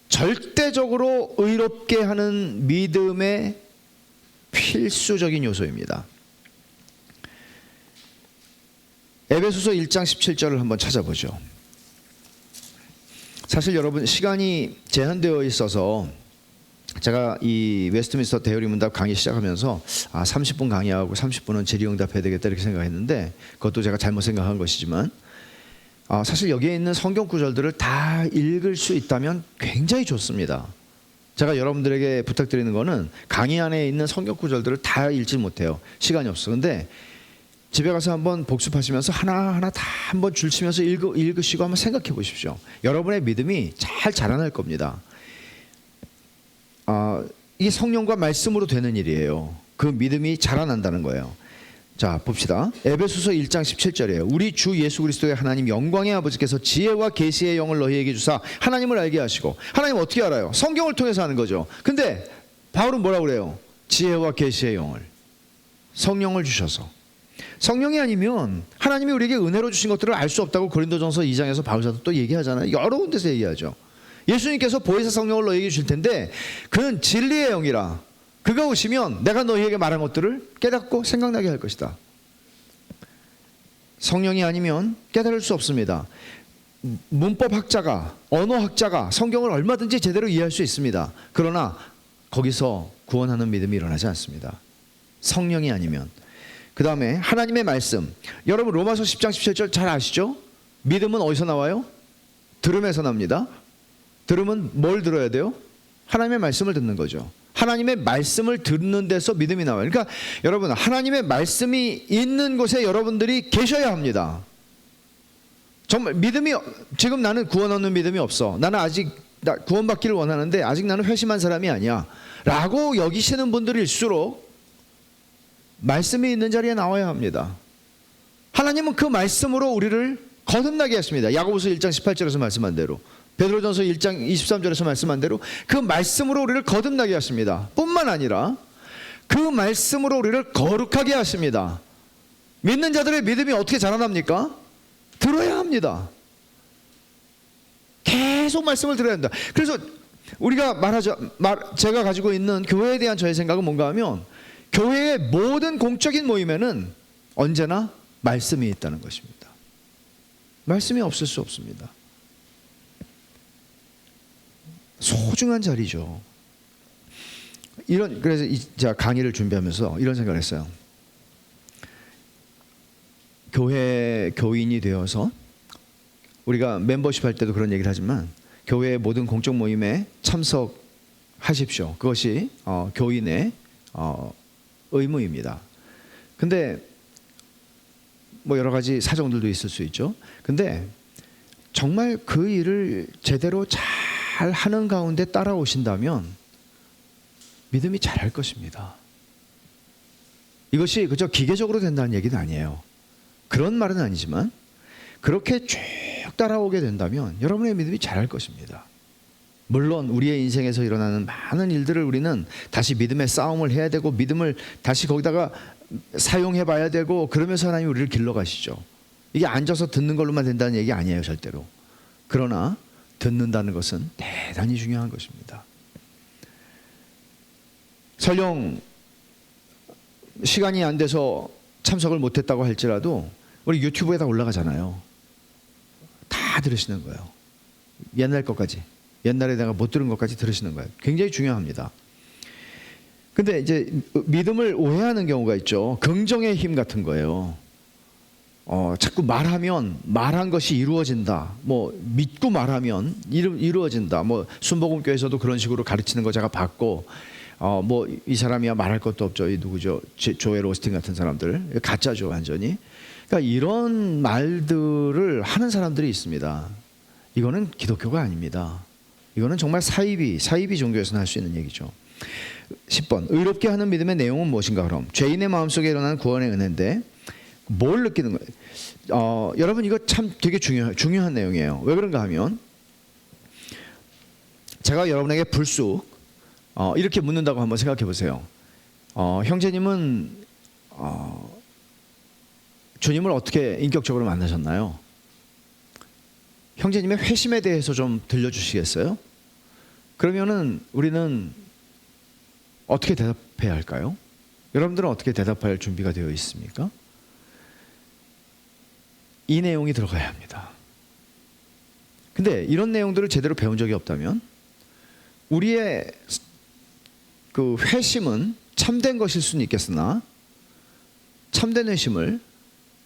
절대적으로 의롭게 하는 믿음의 필수적인 요소입니다. 에베소서 1장 17절을 한번 찾아보죠. 사실 여러분, 시간이 제한되어 있어서 제가 이 웨스트민스터 대열의문답 강의 시작하면서 30분 강의하고 30분은 질의응답해야 되겠다 이렇게 생각했는데, 그것도 제가 잘못 생각한 것이지만 사실 여기에 있는 성경 구절들을 다 읽을 수 있다면 굉장히 좋습니다. 제가 여러분들에게 부탁드리는 거는 강의 안에 있는 성경 구절들을 다 읽지 못해요. 시간이 없어. 근데 집에 가서 한번 복습하시면서 하나하나 다 한번 줄치면서 읽으시고 한번 생각해 보십시오. 여러분의 믿음이 잘 자라날 겁니다. 이게 성령과 말씀으로 되는 일이에요. 그 믿음이 자라난다는 거예요. 자, 봅시다. 에베소서 1장 17절이에요. 우리 주 예수 그리스도의 하나님 영광의 아버지께서 지혜와 계시의 영을 너희에게 주사 하나님을 알게 하시고. 하나님 어떻게 알아요? 성경을 통해서 하는 거죠. 근데 바울은 뭐라고 그래요? 지혜와 계시의 영을, 성령을 주셔서. 성령이 아니면 하나님이 우리에게 은혜로 주신 것들을 알 수 없다고 고린도전서 2장에서 바울 사도 또 얘기하잖아요. 여러 군데서 얘기하죠. 예수님께서 보혜사 성령을 너희에게 주실 텐데 그는 진리의 영이라, 그가 오시면 내가 너희에게 말한 것들을 깨닫고 생각나게 할 것이다. 성령이 아니면 깨달을 수 없습니다. 문법학자가, 언어학자가 성경을 얼마든지 제대로 이해할 수 있습니다. 그러나 거기서 구원하는 믿음이 일어나지 않습니다. 성령이 아니면. 그 다음에 하나님의 말씀. 여러분 로마서 10장 17절 잘 아시죠? 믿음은 어디서 나와요? 들음에서 납니다. 들음은 뭘 들어야 돼요? 하나님의 말씀을 듣는 거죠. 하나님의 말씀을 듣는 데서 믿음이 나와요. 그러니까 여러분, 하나님의 말씀이 있는 곳에 여러분들이 계셔야 합니다. 정말 믿음이, 지금 나는 구원 얻는 믿음이 없어, 나는 아직 나 구원받기를 원하는데 아직 나는 회심한 사람이 아니야 라고 여기시는 분들일수록 말씀이 있는 자리에 나와야 합니다. 하나님은 그 말씀으로 우리를 거듭나게 했습니다. 야고보서 1장 18절에서 말씀한 대로, 베드로전서 1장 23절에서 말씀한 대로 그 말씀으로 우리를 거듭나게 하십니다. 뿐만 아니라 그 말씀으로 우리를 거룩하게 하십니다. 믿는 자들의 믿음이 어떻게 자라납니까? 들어야 합니다. 계속 말씀을 들어야 한다. 그래서 우리가 제가 가지고 있는 교회에 대한 저의 생각은 뭔가 하면, 교회의 모든 공적인 모임에는 언제나 말씀이 있다는 것입니다. 말씀이 없을 수 없습니다. 소중한 자리죠. 그래서 제가 강의를 준비하면서 이런 생각을 했어요. 교인이 되어서 우리가 멤버십 할 때도 그런 얘기를 하지만 교회의 모든 공적 모임에 참석하십시오. 그것이 교인의 의무입니다. 근데 뭐 여러 가지 사정들도 있을 수 있죠. 근데 정말 그 일을 제대로 잘 하는 가운데 따라오신다면 믿음이 잘할 것입니다. 이것이 그저 기계적으로 된다는 얘기는 아니에요. 그런 말은 아니지만 그렇게 쭉 따라오게 된다면 여러분의 믿음이 잘할 것입니다. 물론 우리의 인생에서 일어나는 많은 일들을 우리는 다시 믿음의 싸움을 해야 되고, 믿음을 다시 거기다가 사용해 봐야 되고, 그러면서 하나님이 우리를 길러가시죠. 이게 앉아서 듣는 걸로만 된다는 얘기 아니에요, 절대로. 그러나 듣는다는 것은 대단히 중요한 것입니다. 설령 시간이 안 돼서 참석을 못했다고 할지라도 우리 유튜브에다 올라가잖아요. 다 들으시는 거예요. 옛날 것까지, 옛날에 내가 못 들은 것까지 들으시는 거예요. 굉장히 중요합니다. 근데 이제 믿음을 오해하는 경우가 있죠. 긍정의 힘 같은 거예요. 자꾸 말하면 말한 것이 이루어진다. 뭐 믿고 말하면 이루어진다. 뭐 순복음교회에서도 그런 식으로 가르치는 거 제가 봤고, 뭐 이 사람이야 말할 것도 없죠. 이 누구죠? 조엘 오스틴 같은 사람들 가짜죠, 완전히. 그러니까 이런 말들을 하는 사람들이 있습니다. 이거는 기독교가 아닙니다. 이거는 정말 사이비 종교에서는 할 수 있는 얘기죠. 10번, 의롭게 하는 믿음의 내용은 무엇인가? 그럼 죄인의 마음속에 일어나는 구원의 은혜인데 뭘 느끼는 거예요? 여러분, 이거 참 되게 중요한 내용이에요. 왜 그런가 하면, 제가 여러분에게 불쑥 이렇게 묻는다고 한번 생각해 보세요. 형제님은 주님을 어떻게 인격적으로 만나셨나요? 형제님의 회심에 대해서 좀 들려주시겠어요? 그러면은 우리는 어떻게 대답해야 할까요? 여러분들은 어떻게 대답할 준비가 되어 있습니까? 이 내용이 들어가야 합니다. 근데 이런 내용들을 제대로 배운 적이 없다면 우리의 그 회심은 참된 것일 수는 있겠으나 참된 회심을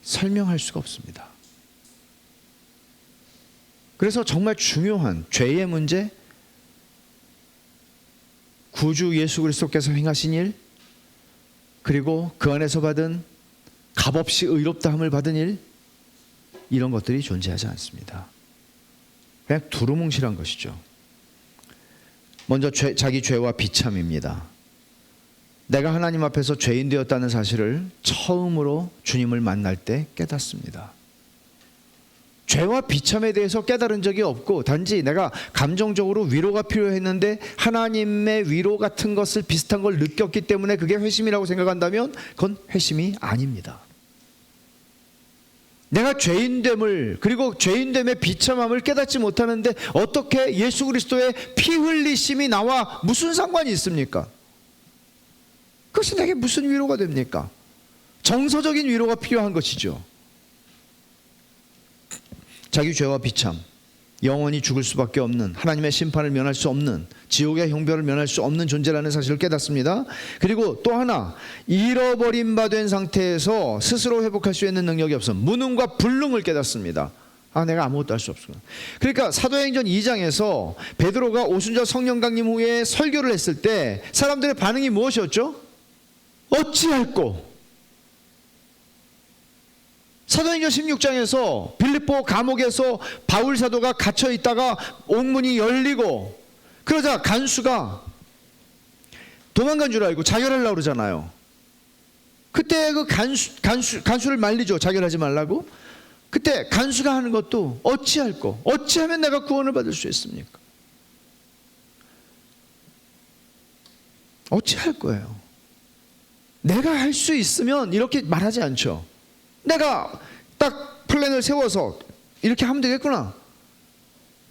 설명할 수가 없습니다. 그래서 정말 중요한 죄의 문제, 구주 예수 그리스도께서 행하신 일, 그리고 그 안에서 받은 값없이 의롭다함을 받은 일, 이런 것들이 존재하지 않습니다. 그냥 두루뭉실한 것이죠. 먼저 자기 죄와 비참입니다. 내가 하나님 앞에서 죄인 되었다는 사실을 처음으로 주님을 만날 때 깨닫습니다. 죄와 비참에 대해서 깨달은 적이 없고, 단지 내가 감정적으로 위로가 필요했는데 하나님의 위로 같은 것을, 비슷한 걸 느꼈기 때문에 그게 회심이라고 생각한다면 그건 회심이 아닙니다. 내가 죄인됨을, 그리고 죄인됨의 비참함을 깨닫지 못하는데 어떻게 예수 그리스도의 피 흘리심이 나와 무슨 상관이 있습니까? 그것이 내게 무슨 위로가 됩니까? 정서적인 위로가 필요한 것이죠. 자기 죄와 비참, 영원히 죽을 수밖에 없는, 하나님의 심판을 면할 수 없는, 지옥의 형벌을 면할 수 없는 존재라는 사실을 깨닫습니다. 그리고 또 하나, 잃어버린 바 된 상태에서 스스로 회복할 수 있는 능력이 없어 무능과 불능을 깨닫습니다. 내가 아무것도 할 수 없어. 그러니까 사도행전 2장에서 베드로가 오순절 성령 강림 후에 설교를 했을 때 사람들의 반응이 무엇이었죠? 어찌할꼬? 사도행전 16장에서 빌립보 감옥에서 바울 사도가 갇혀 있다가 옥문이 열리고 그러자 간수가 도망간 줄 알고 자결하려고 그러잖아요. 그때 그 간수를 말리죠. 자결하지 말라고. 그때 간수가 하는 것도 어찌할꼬, 어찌하면 내가 구원을 받을 수 있습니까? 어찌할 거예요? 내가 할 수 있으면 이렇게 말하지 않죠. 내가 딱 플랜을 세워서 이렇게 하면 되겠구나.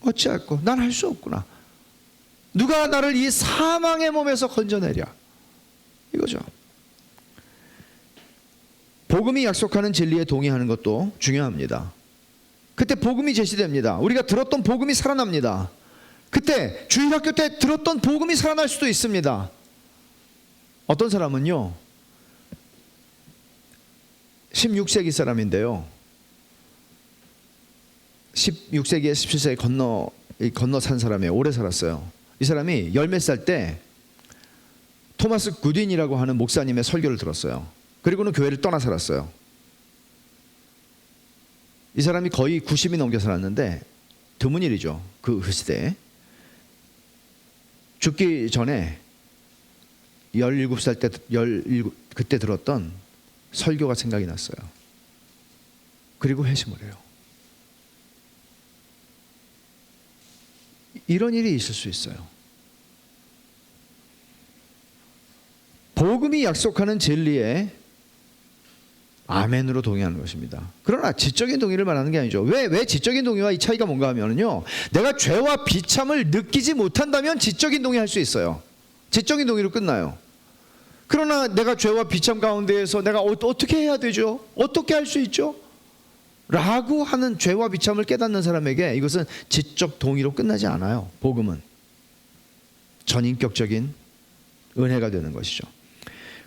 어찌할꼬, 난 할 수 없구나. 누가 나를 이 사망의 몸에서 건져내랴, 이거죠. 복음이 약속하는 진리에 동의하는 것도 중요합니다. 그때 복음이 제시됩니다. 우리가 들었던 복음이 살아납니다. 그때 주일학교 때 들었던 복음이 살아날 수도 있습니다. 어떤 사람은요, 16세기 사람인데요, 16세기에 17세기 건너 산 사람이에요. 오래 살았어요. 이 사람이 열 몇 살 때 토마스 구딘이라고 하는 목사님의 설교를 들었어요. 그리고는 교회를 떠나 살았어요. 이 사람이 거의 90이 넘게 살았는데 드문 일이죠. 그 시대에. 죽기 전에 17살 때 그때 들었던 설교가 생각이 났어요. 그리고 회심을 해요. 이런 일이 있을 수 있어요. 복음이 약속하는 진리에 아멘으로 동의하는 것입니다. 그러나 지적인 동의를 말하는 게 아니죠. 왜 지적인 동의와 이 차이가 뭔가 하면요, 내가 죄와 비참을 느끼지 못한다면 지적인 동의할 수 있어요. 지적인 동의로 끝나요. 그러나 내가 죄와 비참 가운데에서 내가 어떻게 해야 되죠? 어떻게 할 수 있죠? 라고 하는 죄와 비참을 깨닫는 사람에게 이것은 지적 동의로 끝나지 않아요. 복음은 전인격적인 은혜가 되는 것이죠.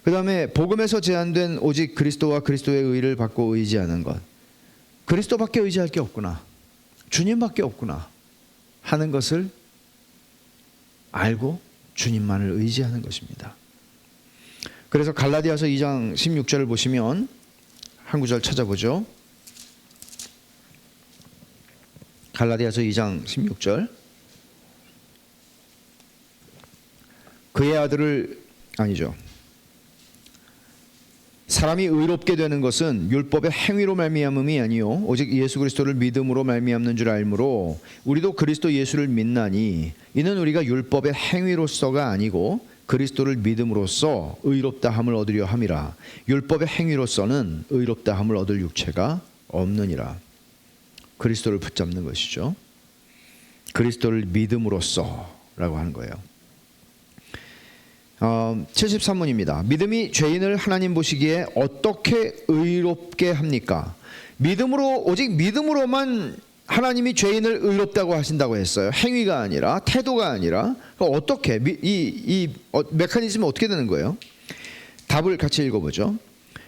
그 다음에 복음에서 제한된 오직 그리스도와 그리스도의 의를 받고 의지하는 것, 그리스도밖에 의지할 게 없구나, 주님밖에 없구나 하는 것을 알고 주님만을 의지하는 것입니다. 그래서 갈라디아서 2장 16절을 보시면 한 구절 찾아보죠. 갈라디아서 2장 16절. 그의 아들을, 아니죠, 사람이 의롭게 되는 것은 율법의 행위로 말미암음이 아니요 오직 예수 그리스도를 믿음으로 말미암는 줄 알므로 우리도 그리스도 예수를 믿나니 이는 우리가 율법의 행위로서가 아니고 그리스도를 믿음으로써 의롭다 함을 얻으려 함이라. 율법의 행위로서는 의롭다 함을 얻을 육체가 없느니라. 그리스도를 붙잡는 것이죠. 그리스도를 믿음으로써라고 하는 거예요. 73문입니다. 믿음이 죄인을 하나님 보시기에 어떻게 의롭게 합니까? 믿음으로, 오직 믿음으로만 하나님이 죄인을 의롭다고 하신다고 했어요. 행위가 아니라, 태도가 아니라. 어떻게, 이 메커니즘은 어떻게 되는 거예요? 답을 같이 읽어보죠.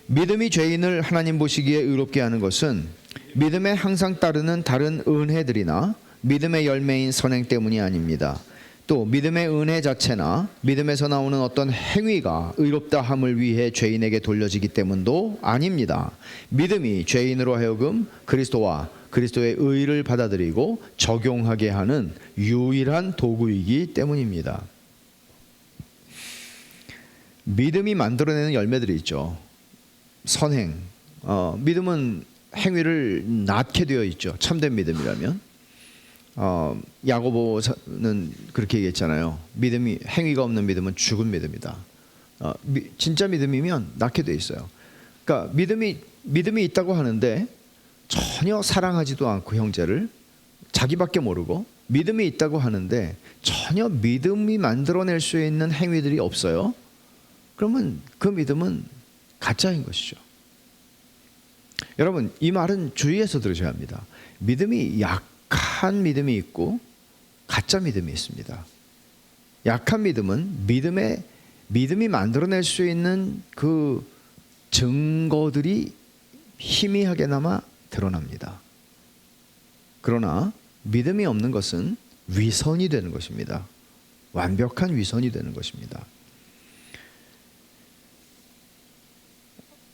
믿음이 죄인을 하나님 보시기에 의롭게 하는 것은 믿음에 항상 따르는 다른 은혜들이나 믿음의 열매인 선행 때문이 아닙니다. 또 믿음의 은혜 자체나 믿음에서 나오는 어떤 행위가 의롭다 함을 위해 죄인에게 돌려지기 때문도 아닙니다. 믿음이 죄인으로 하여금 그리스도와 그리스도의 의를 받아들이고 적용하게 하는 유일한 도구이기 때문입니다. 믿음이 만들어내는 열매들이 있죠. 선행. 믿음은 행위를 낳게 되어 있죠. 참된 믿음이라면. 야고보는 그렇게 얘기했잖아요. 믿음이, 행위가 없는 믿음은 죽은 믿음이다. 진짜 믿음이면 낳게 돼 있어요. 그러니까 믿음이 있다고 하는데 전혀 사랑하지도 않고 형제를 자기밖에 모르고, 믿음이 있다고 하는데 전혀 믿음이 만들어낼 수 있는 행위들이 없어요. 그러면 그 믿음은 가짜인 것이죠. 여러분, 이 말은 주의해서 들으셔야 합니다. 믿음이 약한 믿음이 있고 가짜 믿음이 있습니다. 약한 믿음은 믿음이 만들어낼 수 있는 그 증거들이 희미하게나마 드러납니다. 그러나 믿음이 없는 것은 위선이 되는 것입니다. 완벽한 위선이 되는 것입니다.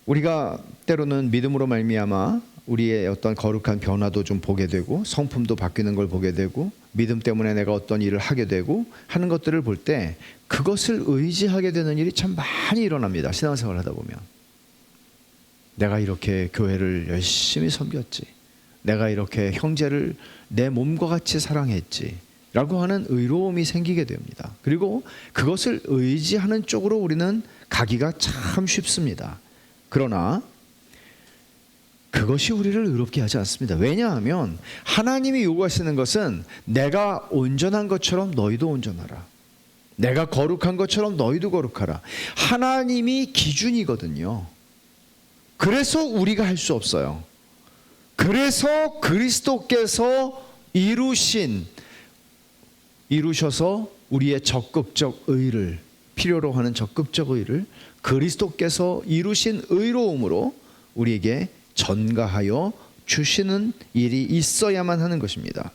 우리가 때로는 믿음으로 말미암아 우리의 어떤 거룩한 변화도 좀 보게 되고 성품도 바뀌는 걸 보게 되고 믿음 때문에 내가 어떤 일을 하게 되고 하는 것들을 볼 때 그것을 의지하게 되는 일이 참 많이 일어납니다. 신앙생활을 하다 보면 내가 이렇게 교회를 열심히 섬겼지, 내가 이렇게 형제를 내 몸과 같이 사랑했지 라고 하는 의로움이 생기게 됩니다. 그리고 그것을 의지하는 쪽으로 우리는 가기가 참 쉽습니다. 그러나 그것이 우리를 의롭게 하지 않습니다. 왜냐하면 하나님이 요구하시는 것은 내가 온전한 것처럼 너희도 온전하라, 내가 거룩한 것처럼 너희도 거룩하라. 하나님이 기준이거든요. 그래서 우리가 할 수 없어요. 그래서 그리스도께서 이루셔서 우리의 적극적 의를, 필요로 하는 적극적 의를 그리스도께서 이루신 의로움으로 우리에게 전가하여 주시는 일이 있어야만 하는 것입니다.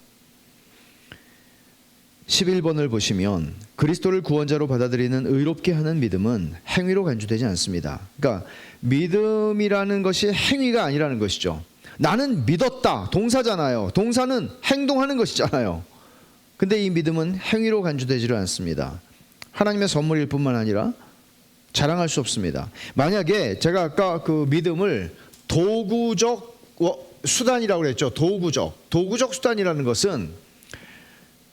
11번을 보시면 그리스도를 구원자로 받아들이는 의롭게 하는 믿음은 행위로 간주되지 않습니다. 그러니까 믿음이라는 것이 행위가 아니라는 것이죠. 나는 믿었다, 동사잖아요. 동사는 행동하는 것이잖아요. 근데 이 믿음은 행위로 간주되지를 않습니다. 하나님의 선물일 뿐만 아니라 자랑할 수 없습니다. 만약에 제가 아까 그 믿음을 도구적 수단이라고 그랬죠. 도구적 수단이라는 것은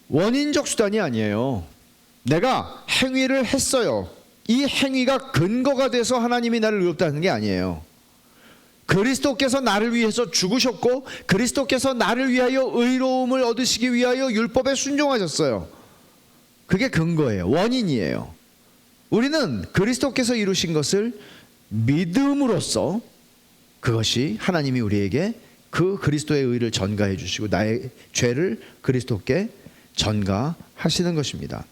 원인적 수단이 아니에요. 내가 행위를 했어요. 이 행위가 근거가 돼서 하나님이 나를 의롭다는 게 아니에요. 그리스도께서 나를 위해서 죽으셨고 그리스도께서 나를 위하여 의로움을 얻으시기 위하여 율법에 순종하셨어요. 그게 근거예요. 원인이에요. 우리는 그리스도께서 이루신 것을 믿음으로써 그것이 하나님이 우리에게 그 그리스도의 의를 전가해 주시고 나의 죄를 그리스도께 전가하시는 것입니다.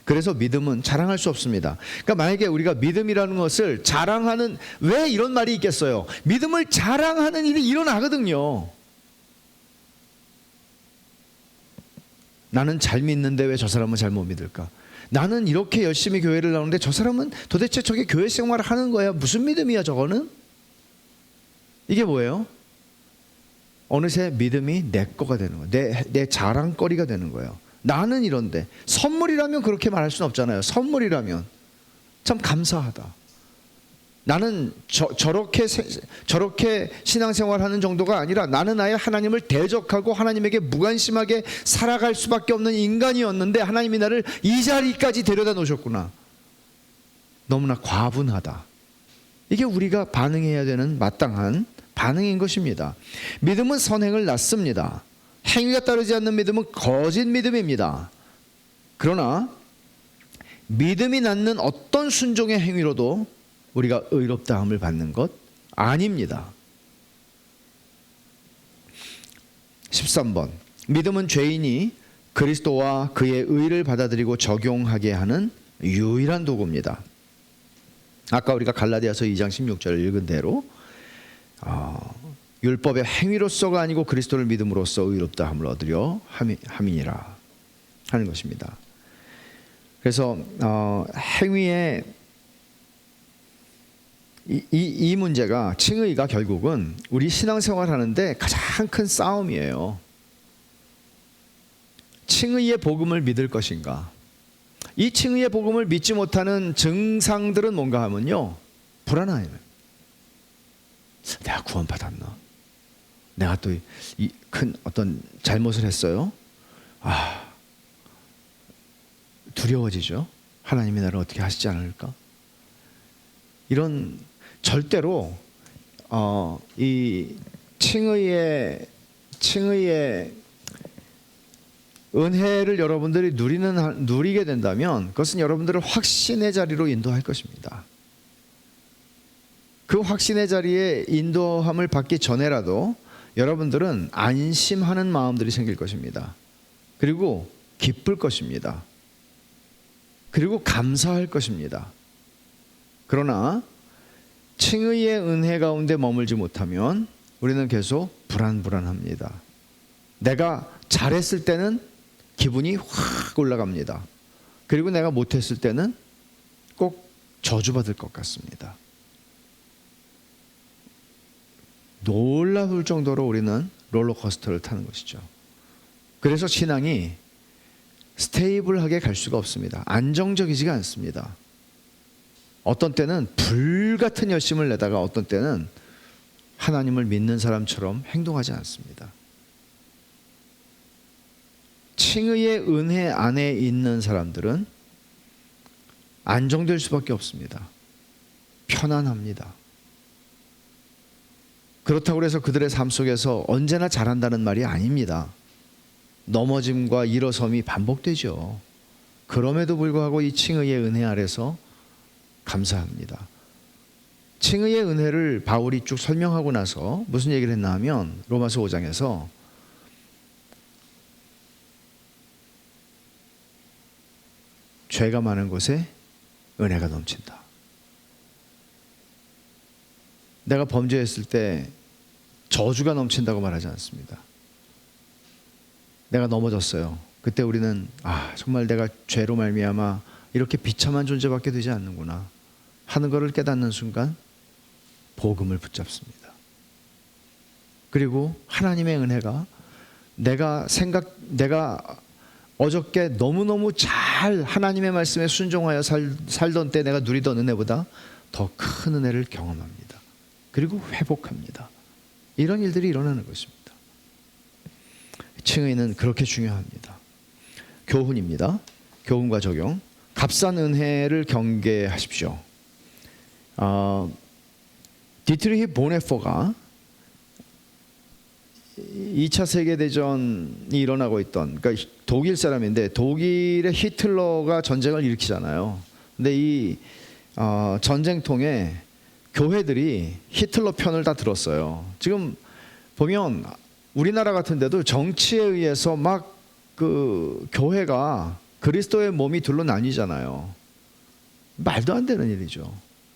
그래서 믿음은 자랑할 수 없습니다. 그러니까 만약에 우리가 믿음이라는 것을 자랑하는, 왜 이런 말이 있겠어요? 믿음을 자랑하는 일이 일어나거든요. 나는 잘 믿는데 왜 저 사람은 잘 못 믿을까? 나는 이렇게 열심히 교회를 나오는데 저 사람은 도대체 저게 교회 생활을 하는 거야? 무슨 믿음이야 저거는? 이게 뭐예요? 어느새 믿음이 내 거가 되는 거예요. 내 자랑거리가 되는 거예요. 나는 이런데. 선물이라면 그렇게 말할 수는 없잖아요. 선물이라면 참 감사하다. 나는 저렇게 신앙생활하는 정도가 아니라 나는 아예 하나님을 대적하고 하나님에게 무관심하게 살아갈 수밖에 없는 인간이었는데 하나님이 나를 이 자리까지 데려다 놓으셨구나. 너무나 과분하다. 이게 우리가 반응해야 되는 마땅한 반응인 것입니다. 믿음은 선행을 낳습니다. 행위가 따르지 않는 믿음은 거짓 믿음입니다. 그러나 믿음이 낳는 어떤 순종의 행위로도 우리가 의롭다함을 받는 것 아닙니다. 13번, 믿음은 죄인이 그리스도와 그의 의를 받아들이고 적용하게 하는 유일한 도구입니다. 아까 우리가 갈라디아서 2장 16절을 읽은 대로 율법의 행위로서가 아니고 그리스도를 믿음으로써 의롭다함을 얻으려 함이니라 하는 것입니다. 그래서 행위의 이 문제가, 칭의가 결국은 우리 신앙생활 하는데 가장 큰 싸움이에요. 칭의의 복음을 믿을 것인가? 이 칭의의 복음을 믿지 못하는 증상들은 뭔가 하면요, 불안해요. 내가 구원받았나? 내가 또 큰 어떤 잘못을 했어요? 두려워지죠. 하나님이 나를 어떻게 하시지 않을까? 이런, 절대로 이 칭의의 은혜를 여러분들이 누리게 된다면 그것은 여러분들을 확신의 자리로 인도할 것입니다. 그 확신의 자리에 인도함을 받기 전에라도 여러분들은 안심하는 마음들이 생길 것입니다. 그리고 기쁠 것입니다. 그리고 감사할 것입니다. 그러나 칭의의 은혜 가운데 머물지 못하면 우리는 계속 불안합니다. 내가 잘했을 때는 기분이 확 올라갑니다. 그리고 내가 못했을 때는 꼭 저주받을 것 같습니다. 놀라울 정도로 우리는 롤러코스터를 타는 것이죠. 그래서 신앙이 스테이블하게 갈 수가 없습니다. 안정적이지가 않습니다. 어떤 때는 불같은 열심을 내다가 어떤 때는 하나님을 믿는 사람처럼 행동하지 않습니다. 칭의의 은혜 안에 있는 사람들은 안정될 수밖에 없습니다. 편안합니다. 그렇다고 해서 그들의 삶 속에서 언제나 잘한다는 말이 아닙니다. 넘어짐과 일어섬이 반복되죠. 그럼에도 불구하고 이 칭의의 은혜 아래서 감사합니다. 칭의의 은혜를 바울이 쭉 설명하고 나서 무슨 얘기를 했나 하면 로마서 5장에서 죄가 많은 곳에 은혜가 넘친다. 내가 범죄했을 때 저주가 넘친다고 말하지 않습니다. 내가 넘어졌어요. 그때 우리는 정말 내가 죄로 말미암아 이렇게 비참한 존재밖에 되지 않는구나 하는 것을 깨닫는 순간 복음을 붙잡습니다. 그리고 하나님의 은혜가 내가 어저께 너무너무 잘 하나님의 말씀에 순종하여 살던 때 내가 누리던 은혜보다 더 큰 은혜를 경험합니다. 그리고 회복합니다. 이런 일들이 일어나는 것입니다. 칭의는 그렇게 중요합니다. 교훈입니다. 교훈과 적용. 값싼 은혜를 경계하십시오. 디트리히 보네퍼가 2차 세계대전이 일어나고 있던, 그러니까 독일 사람인데 독일의 히틀러가 전쟁을 일으키잖아요. 근데 이 전쟁통에 교회들이 히틀러 편을 다 들었어요. 지금 보면 우리나라 같은 데도 정치에 의해서 막 그 교회가 그리스도의 몸이 둘로 나뉘잖아요. 말도 안 되는 일이죠.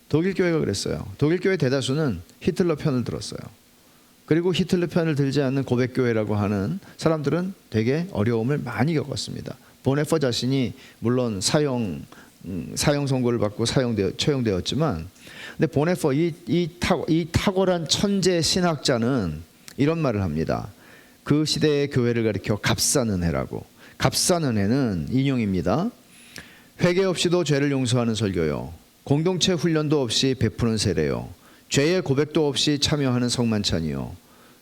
독일 교회가 그랬어요. 독일 교회 대다수는 히틀러 편을 들었어요. 그리고 히틀러 편을 들지 않는 고백교회라고 하는 사람들은 되게 어려움을 많이 겪었습니다. 보네퍼 자신이 물론 사형 선고를 받고 처형되었지만, 근데 보네퍼 이 탁월한 천재 신학자는 이런 말을 합니다. 그 시대의 교회를 가리켜 값싼 은혜라고. 값싼 은혜는 인용입니다. 회개 없이도 죄를 용서하는 설교요, 공동체 훈련도 없이 베푸는 세례요, 죄의 고백도 없이 참여하는 성만찬이요,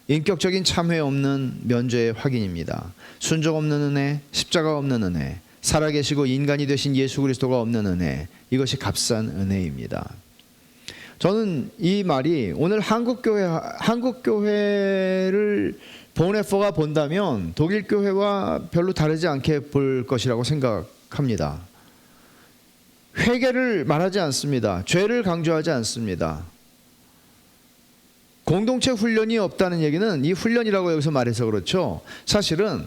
인격적인 참회 없는 면죄의 확인입니다. 순종 없는 은혜, 십자가 없는 은혜, 살아계시고 인간이 되신 예수 그리스도가 없는 은혜, 이것이 값싼 은혜입니다. 저는 이 말이 오늘 한국교회를 보네퍼가 본다면 독일 교회와 별로 다르지 않게 볼 것이라고 생각합니다. 회개를 말하지 않습니다. 죄를 강조하지 않습니다. 공동체 훈련이 없다는 얘기는, 이 훈련이라고 여기서 말해서 그렇죠. 사실은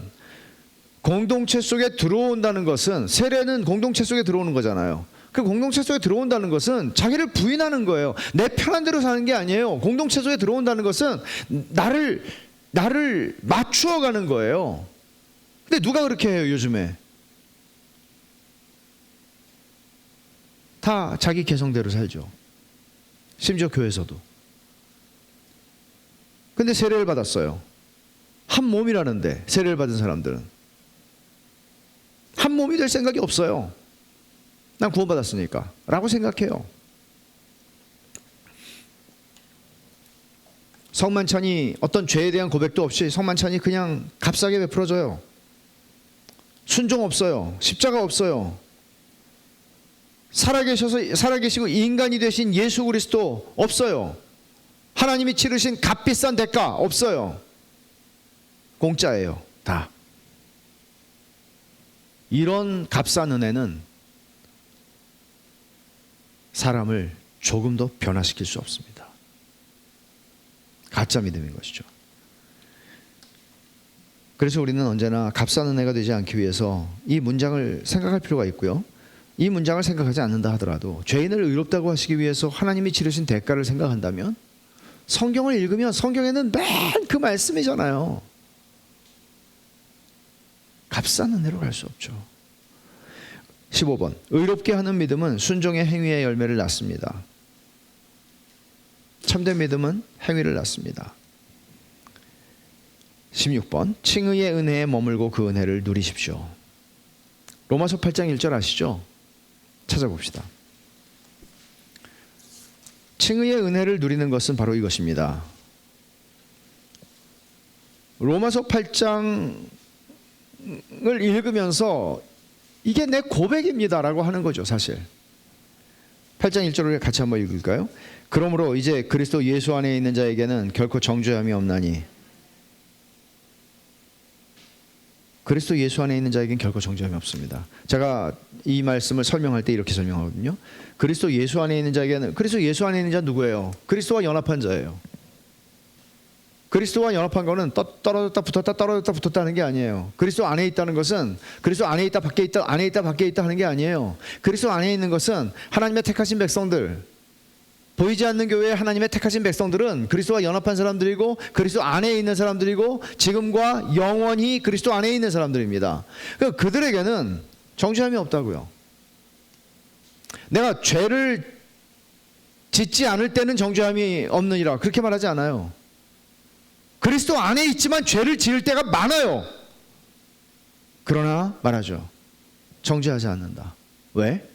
공동체 속에 들어온다는 것은, 세례는 공동체 속에 들어오는 거잖아요. 그 공동체 속에 들어온다는 것은 자기를 부인하는 거예요. 내 편한 대로 사는 게 아니에요. 공동체 속에 들어온다는 것은 나를 맞추어 가는 거예요. 근데 누가 그렇게 해요, 요즘에? 다 자기 개성대로 살죠. 심지어 교회에서도. 근데 세례를 받았어요. 한 몸이라는데, 세례를 받은 사람들은 한 몸이 될 생각이 없어요. 난 구원받았으니까 라고 생각해요. 성만찬이 어떤 죄에 대한 고백도 없이 성만찬이 그냥 값싸게 베풀어져요. 순종 없어요. 십자가 없어요. 살아계시고 인간이 되신 예수 그리스도 없어요. 하나님이 치르신 값비싼 대가 없어요. 공짜예요. 다. 이런 값싼 은혜는 사람을 조금도 변화시킬 수 없습니다. 가짜 믿음인 것이죠. 그래서 우리는 언제나 값싼 은혜가 되지 않기 위해서 이 문장을 생각할 필요가 있고요. 이 문장을 생각하지 않는다 하더라도 죄인을 의롭다고 하시기 위해서 하나님이 치르신 대가를 생각한다면, 성경을 읽으면 성경에는 맨 그 말씀이잖아요. 값싼 은혜로 갈 수 없죠. 15번. 의롭게 하는 믿음은 순종의 행위의 열매를 낳습니다. 참된 믿음은 행위를 낳습니다. 16번 칭의의 은혜에 머물고 그 은혜를 누리십시오. 로마서 8장 1절 아시죠? 찾아봅시다. 칭의의 은혜를 누리는 것은 바로 이것입니다. 로마서 8장을 읽으면서 이게 내 고백입니다라고 하는 거죠, 사실. 8장 1절을 같이 한번 읽을까요? 그러므로 이제 그리스도 예수 안에 있는 자에게는 결코 정죄함이 없나니. 그리스도 예수 안에 있는 자에게는 결코 정죄함이 없습니다. 제가 이 말씀을 설명할 때 이렇게 설명하거든요. 그리스도 예수 안에 있는 자에게는, 그리스도 예수 안에 있는 자 누구예요? 그리스도와 연합한 자예요. 그리스도와 연합한 거는 떨어졌다 붙었다 떨어졌다 붙었다 하는 게 아니에요. 그리스도 안에 있다는 것은 그리스도 안에 있다 밖에 있다 안에 있다 밖에 있다 하는 게 아니에요. 그리스도 안에 있는 것은 하나님의 택하신 백성들, 보이지 않는 교회에 하나님의 택하신 백성들은 그리스도와 연합한 사람들이고 그리스도 안에 있는 사람들이고 지금과 영원히 그리스도 안에 있는 사람들입니다. 그러니까 그들에게는 정죄함이 없다고요. 내가 죄를 짓지 않을 때는 정죄함이 없느니라 그렇게 말하지 않아요. 그리스도 안에 있지만 죄를 지을 때가 많아요. 그러나 말하죠. 정죄하지 않는다. 왜?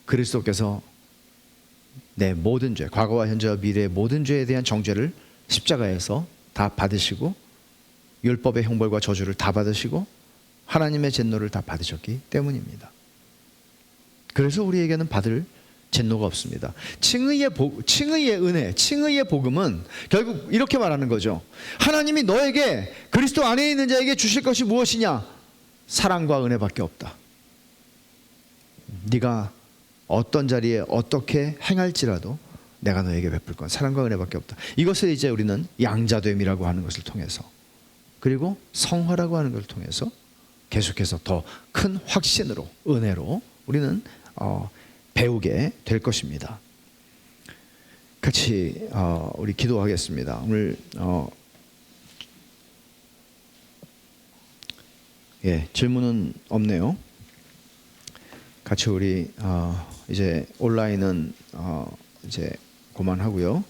그리스도께서 내 모든 죄, 과거와 현재와 미래의 모든 죄에 대한 정죄를 십자가에서 다 받으시고 율법의 형벌과 저주를 다 받으시고 하나님의 진노를 다 받으셨기 때문입니다. 그래서 우리에게는 받을 진노가 없습니다. 칭의의 은혜, 칭의의 복음은 결국 이렇게 말하는 거죠. 하나님이 너에게 그리스도 안에 있는 자에게 주실 것이 무엇이냐? 사랑과 은혜밖에 없다. 네가 어떤 자리에 어떻게 행할지라도 내가 너에게 베풀 건 사랑과 은혜밖에 없다. 이것을 이제 우리는 양자됨이라고 하는 것을 통해서, 그리고 성화라고 하는 것을 통해서 계속해서 더 큰 확신으로, 은혜로 우리는 배우게 될 것입니다. 같이 우리 기도하겠습니다. 오늘 질문은 없네요. 같이 우리 이제 온라인은 이제 그만하고요.